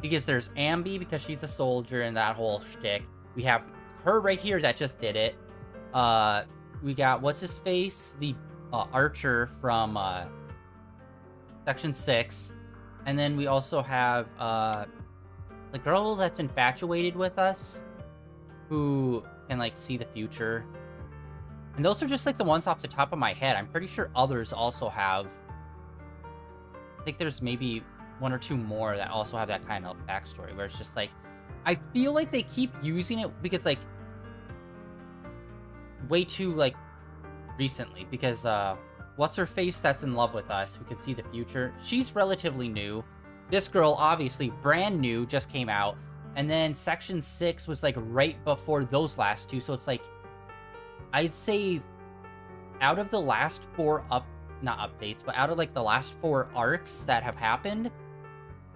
Because there's Ambi, because she's a soldier and that whole shtick. We have her right here that just did it. We got what's his face, the archer from Section 6, and then we also have the girl that's infatuated with us, who can like see the future. And those are just like the ones off the top of my head. I'm pretty sure others also have. I think there's maybe one or two more that also have that kind of backstory where it's just like, I feel like they keep using it because like way too like recently, because what's her face that's in love with us who can see the future, she's relatively new. This girl obviously brand new, just came out, and then Section 6 was like right before those last two, so it's like I'd say out of the last four not updates, but out of like the last 4 arcs that have happened,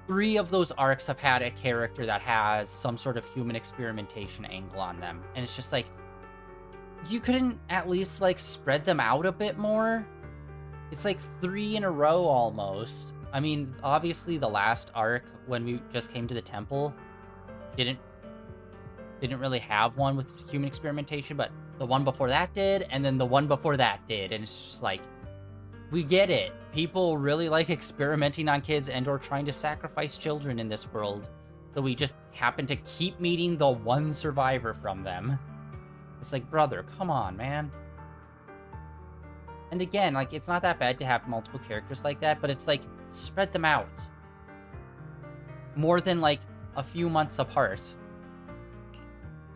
3 of those arcs have had a character that has some sort of human experimentation angle on them. And it's just like, you couldn't at least like spread them out a bit more? It's like 3 in a row almost. I mean, obviously the last arc when we just came to the temple didn't really have one with human experimentation, but the one before that did, and then the one before that did. And it's just like, we get it. People really like experimenting on kids and or trying to sacrifice children in this world. So we just happen to keep meeting the one survivor from them. It's like, brother, come on, man. And again, like, it's not that bad to have multiple characters like that, but it's like, spread them out. More than like a few months apart.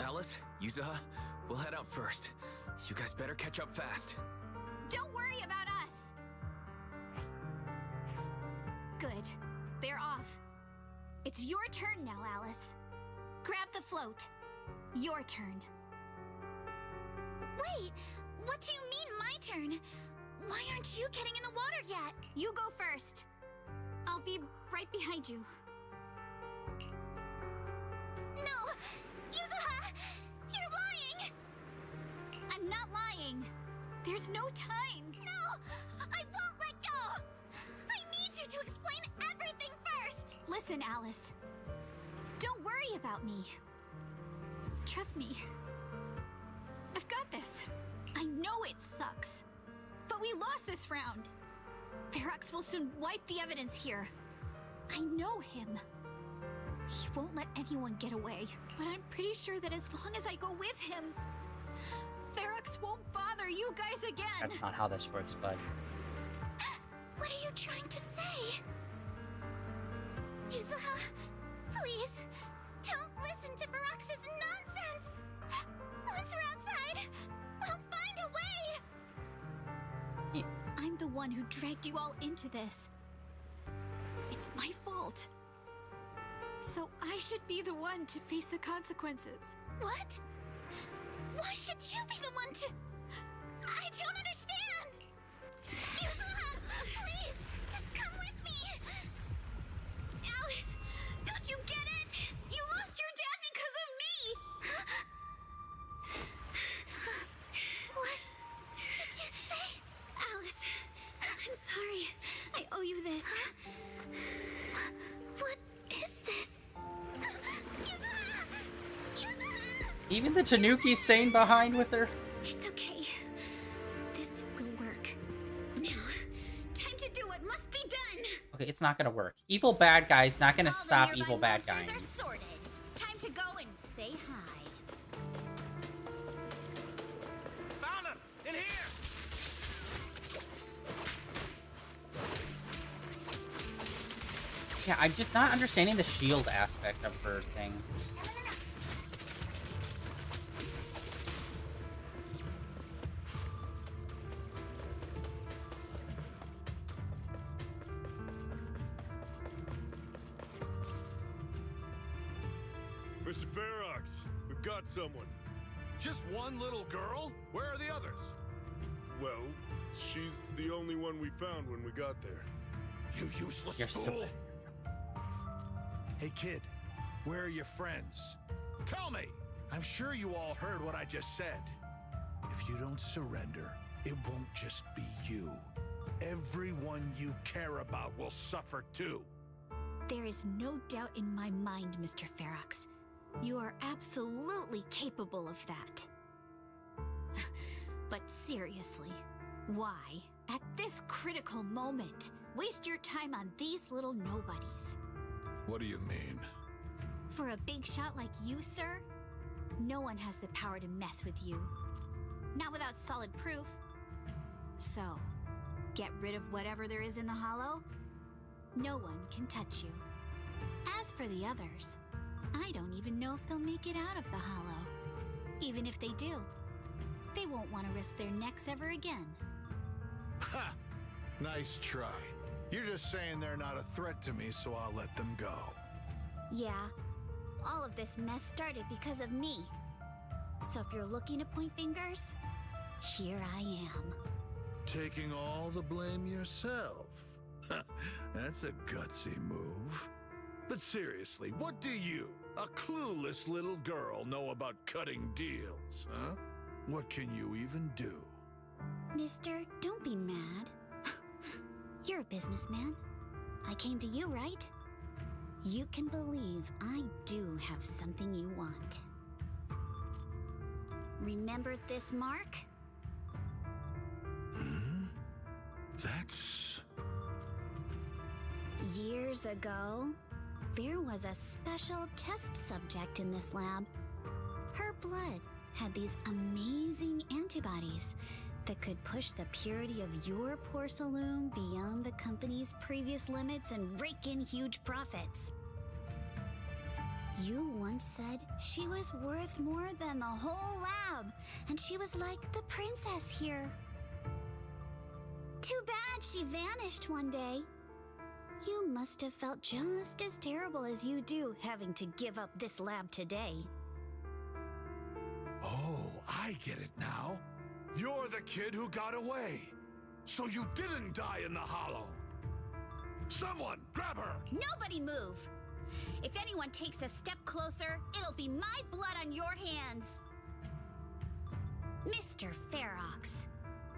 Alice, Yuzuha, we'll head out first. You guys better catch up fast. Don't worry about us. Good. They're off. It's your turn now, Alice. Grab the float. Your turn. Wait, what do you mean my turn? Why aren't you getting in the water yet? You go first. I'll be right behind you. No! Yuzuha! You're lying! I'm not lying. There's no time. No! I won't let go! I need you to explain everything first! Listen, Alice. Don't worry about me. Trust me. I've got this. I know it sucks. But we lost this round. Ferox will soon wipe the evidence here. I know him. He won't let anyone get away. But I'm pretty sure that as long as I go with him, Ferox won't bother you guys again. That's not how this works, bud. What are you trying to say? Yuzuha, please, don't listen to Ferox's nonsense. Once we're outside, we'll find a way. I'm the one who dragged you all into this. It's my fault. So I should be the one to face the consequences. What? Why should you be the one to... I don't understand! Yuzuha, please, just come with me! Alice, don't you get it? You lost your dad because of me! What did you say? Alice, I'm sorry. I owe you this. What is this? Even the Tanuki staying behind with her. It's okay. This will work. Now, time to do what must be done. Okay, it's not gonna work. Evil bad guy's not gonna stop evil bad guy. Are sorted. Time to go and say hi. Found him! In here! Yeah, I'm just not understanding the shield aspect of her thing. Mr. Ferox, we've got someone. Just one little girl? Where are the others? Well, she's the only one we found when we got there. You useless You're so fool! bad. Hey kid, where are your friends? Tell me! I'm sure you all heard what I just said. If you don't surrender, it won't just be you. Everyone you care about will suffer too. There is no doubt in my mind, Mr. Ferox. You are absolutely capable of that. But seriously, why, at this critical moment, waste your time on these little nobodies? What do you mean? For a big shot like you, sir, no one has the power to mess with you. Not without solid proof. So, get rid of whatever there is in the hollow. No one can touch you. As for the others, I don't even know if they'll make it out of the hollow. Even if they do, they won't want to risk their necks ever again. Ha! Nice try. You're just saying they're not a threat to me, so I'll let them go. Yeah, all of this mess started because of me. So if you're looking to point fingers, here I am. Taking all the blame yourself. That's a gutsy move. But seriously, what do you, a clueless little girl, know about cutting deals, huh? What can you even do? Mister, don't be mad. You're a businessman. I came to you, right? You can believe I do have something you want. Remember this mark? That's... Years ago, there was a special test subject in this lab. Her blood had these amazing antibodies that could push the purity of your porcelain beyond the company's previous limits and rake in huge profits. You once said she was worth more than the whole lab, and she was like the princess here. Too bad she vanished one day. You must have felt just as terrible as you do having to give up this lab today. Oh, I get it now. You're the kid who got away. So you didn't die in the hollow. Someone, grab her! Nobody move! If anyone takes a step closer, it'll be my blood on your hands. Mr. Ferox,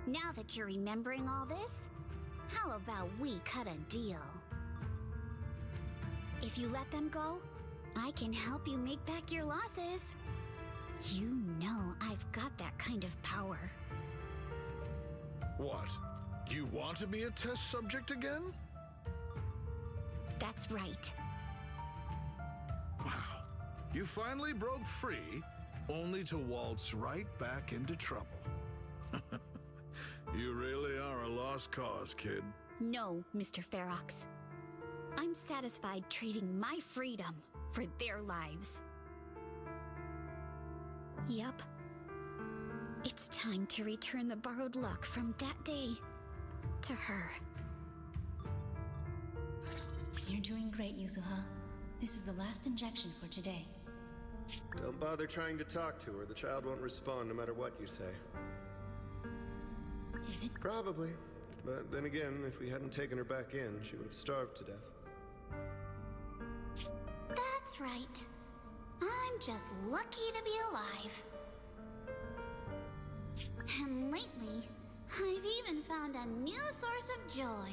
now that you're remembering all this, how about we cut a deal? If you let them go, I can help you make back your losses. You know I've got that kind of power. What? You want to be a test subject again? That's right. Wow. You finally broke free, only to waltz right back into trouble. You really are a lost cause, kid. No, Mr. Ferox. I'm satisfied trading my freedom for their lives. Yup. It's time to return the borrowed luck from that day to her. You're doing great, Yuzuha. This is the last injection for today. Don't bother trying to talk to her. The child won't respond no matter what you say. Is it? Probably. But then again, if we hadn't taken her back in, she would have starved to death. That's right. I'm just lucky to be alive. And lately, I've even found a new source of joy.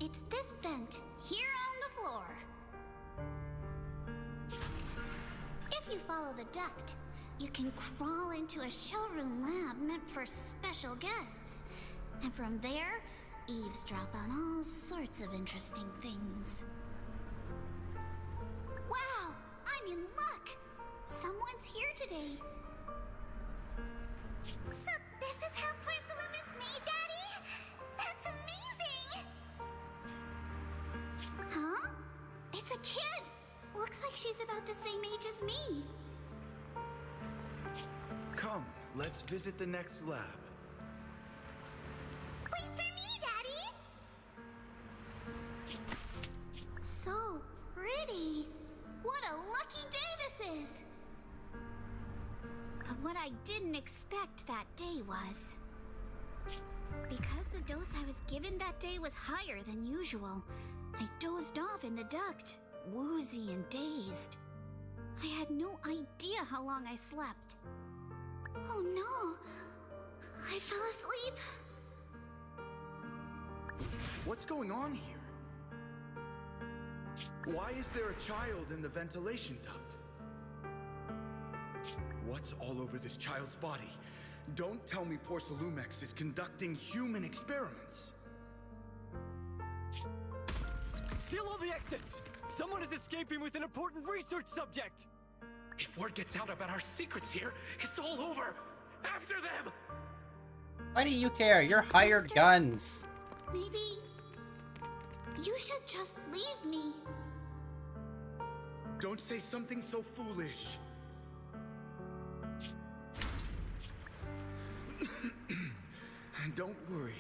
It's this vent here on the floor. If you follow the duct, you can crawl into a showroom lab meant for special guests. And from there, eavesdrop on all sorts of interesting things. Wow! I'm in luck! Someone's here today. So this is how porcelain is made, Daddy? That's amazing! Huh? It's a kid! Looks like she's about the same age as me. Come, let's visit the next lab. Wait for me, Daddy! So pretty! What a lucky day this is! But what I didn't expect that day was... because the dose I was given that day was higher than usual, I dozed off in the duct, woozy and dazed. I had no idea how long I slept. Oh no! I fell asleep. What's going on here? Why is there a child in the ventilation duct? What's all over this child's body? Don't tell me Porcelumex is conducting human experiments. Seal all the exits! Someone is escaping with an important research subject! If word gets out about our secrets here, it's all over! After them! Why do you care? You're hired guns. Maybe you should just leave me. Don't say something so foolish. Don't worry.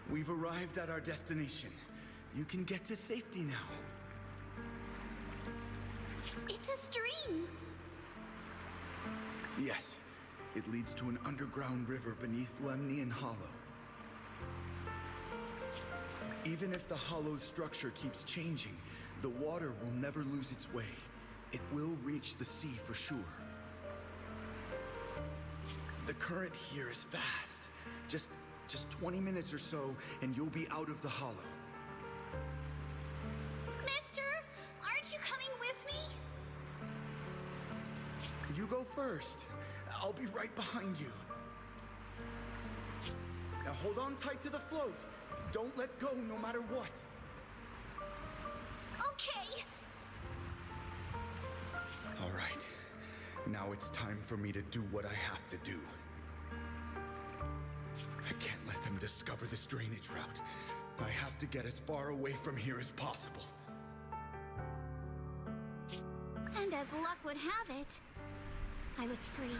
We've arrived at our destination. You can get to safety now. It's a stream. Yes, it leads to an underground river beneath Lemnian Hollow. Even if the hollow's structure keeps changing, the water will never lose its way. It will reach the sea for sure. The current here is fast. Just 20 minutes or so, and you'll be out of the hollow. Mister, aren't you coming with me? You go first. I'll be right behind you. Now hold on tight to the float. Don't let go no matter what. Okay. All right. Now it's time for me to do what I have to do. I can't let them discover this drainage route. I have to get as far away from here as possible. And as luck would have it, I was free.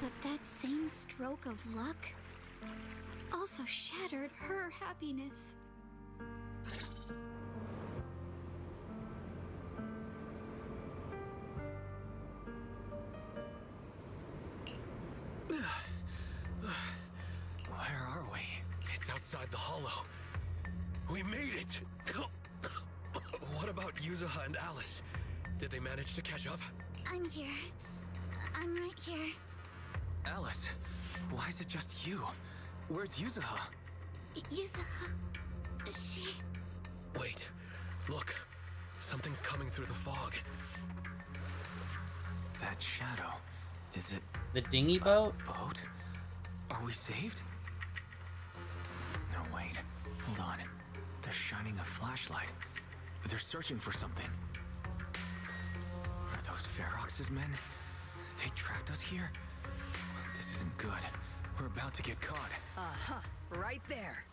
But that same stroke of luck also shattered her happiness. Where are we? It's outside the hollow. We made it! What about Yuzuha and Alice? Did they manage to catch up? I'm here. I'm right here. Alice, why is it just you? Where's Yuzuha? She... Wait, look. Something's coming through the fog. That shadow, is it... The dinghy boat? Boat? Are we saved? No, wait. Hold on. They're shining a flashlight. They're searching for something. Are those Ferox's men? They tracked us here? This isn't good. We're about to get caught. Uh-huh. Right there.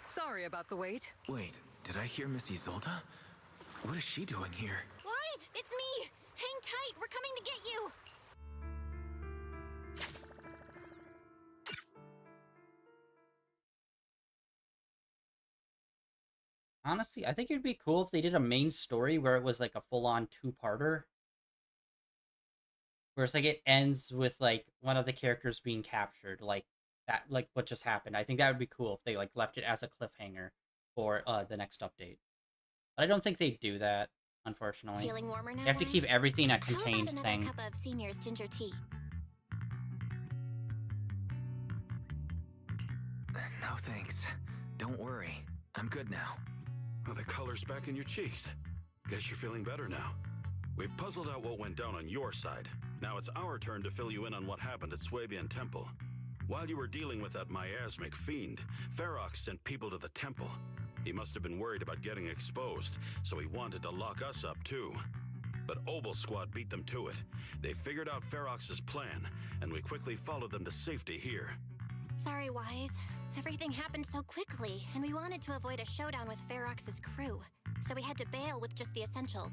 Sorry about the wait. Wait, did I hear Miss Isolde? What is she doing here? Wise, it's me! Hang tight, we're coming to get you! Honestly, I think it'd be cool if they did a main story where it was like a full-on two-parter. Where it's like it ends with like one of the characters being captured, like that, like what just happened. I think that would be cool if they like left it as a cliffhanger for the next update. But I don't think they do that, unfortunately. Feeling warmer now, They have to keep Wise? everything a How contained about thing. another cup of Senior's ginger tea? No thanks. Don't worry. I'm good now. Well, the color's back in your cheeks. Guess you're feeling better now. We've puzzled out what went down on your side. Now it's our turn to fill you in on what happened at Swabian Temple. While you were dealing with that miasmic fiend, Ferox sent people to the temple. He must have been worried about getting exposed, so he wanted to lock us up too. But Obel Squad beat them to it. They figured out Ferox's plan, and we quickly followed them to safety here. Sorry, Wise. Everything happened so quickly, and we wanted to avoid a showdown with Ferox's crew, so we had to bail with just the essentials.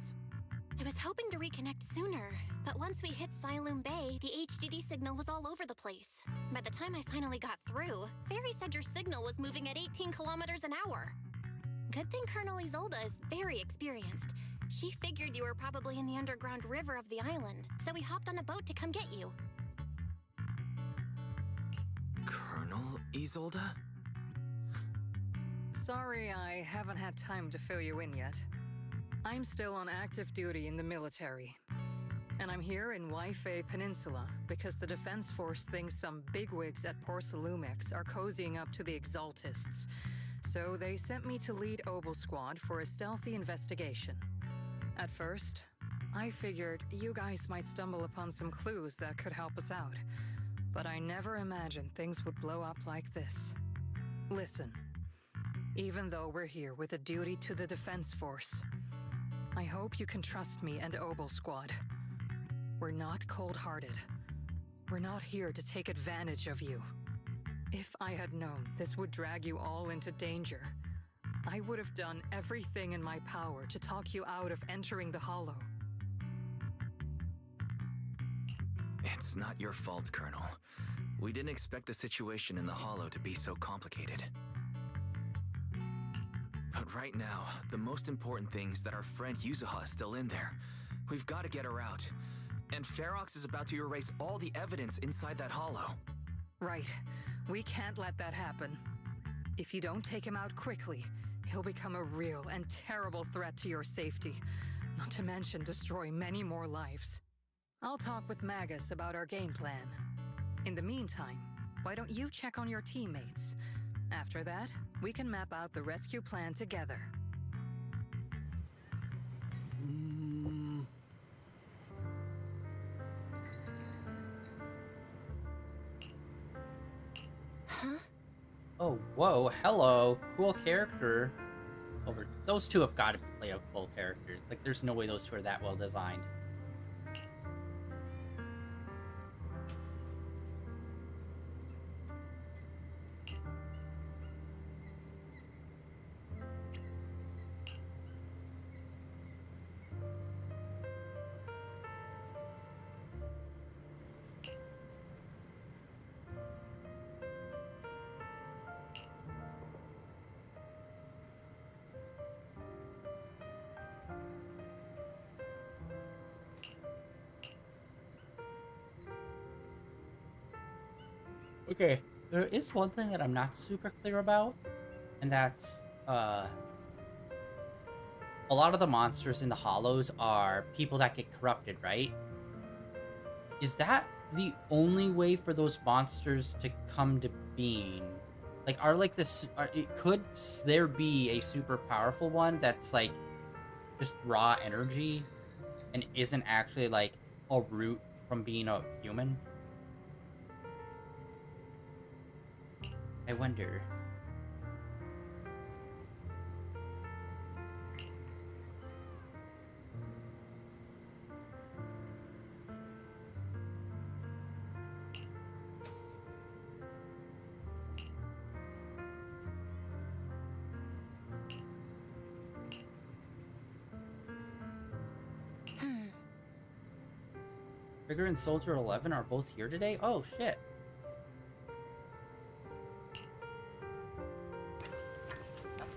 I was hoping to reconnect sooner, but once we hit Siloam Bay, the HDD signal was all over the place. By the time I finally got through, Fairy said your signal was moving at 18 kilometers an hour. Good thing Colonel Isolde is very experienced. She figured you were probably in the underground river of the island, so we hopped on a boat to come get you. Colonel Isolde? Sorry I haven't had time to fill you in yet. I'm still on active duty in the military. and I'm here in Waifei Peninsula because the Defense Force thinks some bigwigs at Porcelumix are cozying up to the Exaltists. So they sent me to lead Obel Squad for a stealthy investigation. At first, I figured you guys might stumble upon some clues that could help us out. But I never imagined things would blow up like this. Listen, even though we're here with a duty to the Defense Force, I hope you can trust me and Obel Squad. We're not cold-hearted. We're not here to take advantage of you. If I had known this would drag you all into danger, I would have done everything in my power to talk you out of entering the Hollow. It's not your fault, Colonel. We didn't expect the situation in the Hollow to be so complicated. But right now, the most important thing is that our friend Yuzuha is still in there. We've got to get her out. And Ferox is about to erase all the evidence inside that Hollow. Right. We can't let that happen. If you don't take him out quickly, he'll become a real and terrible threat to your safety. Not to mention destroy many more lives. I'll talk with Magus about our game plan. In the meantime, why don't you check on your teammates? After that, we can map out the rescue plan together. Huh? Oh, whoa, hello. Cool character. Over. Those two have got to play out cool characters. Like, there's no way those two are that well designed. Okay, there is one thing that I'm not super clear about, and that's, a lot of the monsters in the Hollows are people that get corrupted, right? Is that the only way for those monsters to come to being? Like, could there be a super powerful one that's, like, just raw energy and isn't actually, like, a root from being a human? I wonder. Trigger and Soldier 11 are both here today? Oh, shit.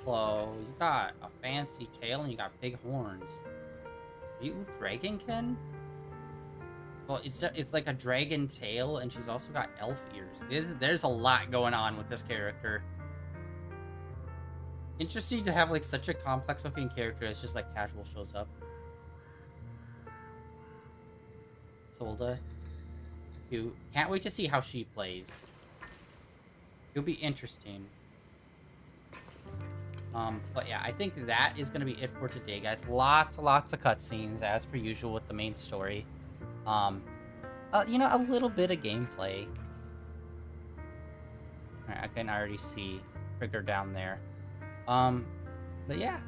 Hello, you got a fancy tail and you got big horns. Are you Dragonkin? Well, it's like a dragon tail, and she's also got elf ears. There's a lot going on with this character. Interesting to have like such a complex looking character as just like casual shows up. Solda. Can't wait to see how she plays. It'll be interesting. But yeah, I think that is going to be it for today, guys. Lots of cutscenes, as per usual, with the main story. You know, a little bit of gameplay. Alright, I can already see Trigger down there. But yeah.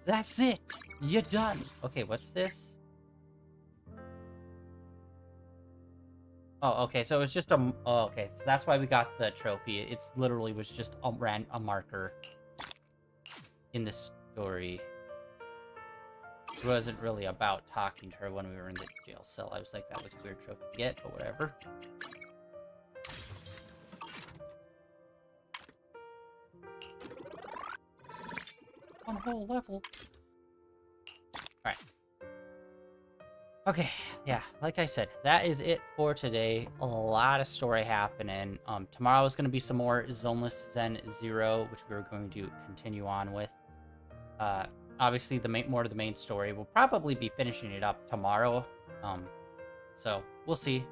That's it! You're done! Okay, what's this? Oh, okay, so it's just a... Oh, okay, so that's why we got the trophy. It's literally was just a marker in the story. It wasn't really about talking to her when we were in the jail cell. I was like, that was a weird trophy to get, but whatever. On a whole level. Alright. Okay, yeah, like I said, that is it for today. A lot of story happening. Tomorrow is going to be some more Zenless Zone Zero, which we're going to continue on with. obviously more to the main story. We'll probably be finishing it up tomorrow. So we'll see.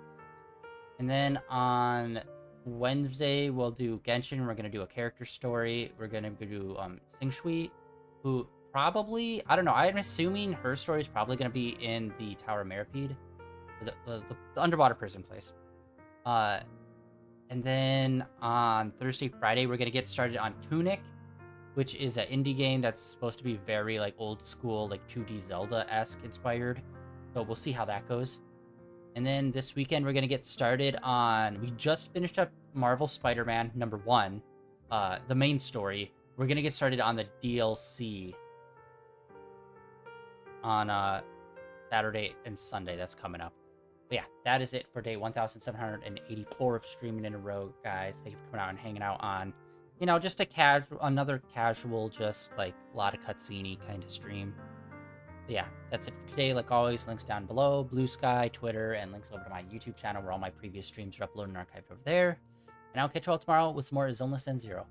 And then on Wednesday we'll do Genshin. We're gonna do a character story. We're gonna do Sing Shui, who probably, I don't know, I'm assuming her story is probably gonna be in the Tower of Meripede, the underwater prison place. And then on Thursday, Friday, we're gonna get started on Tunic, which is an indie game that's supposed to be very like old school, like 2D Zelda-esque inspired. So we'll see how that goes. And then this weekend, we're gonna get started on, we just finished up Marvel Spider-Man #1, the main story. We're gonna get started on the DLC on Saturday and Sunday. That's coming up. But yeah, that is it for day 1784 of streaming in a row, guys. Thank you for coming out and hanging out on, you know, just another casual, just like a lot of cutscene kind of stream. But yeah, that's it for today. Like always, links down below, Blue Sky, Twitter, and links over to my YouTube channel where all my previous streams are uploaded and archived over there. And I'll catch you all tomorrow with some more Zenless Zone Zero.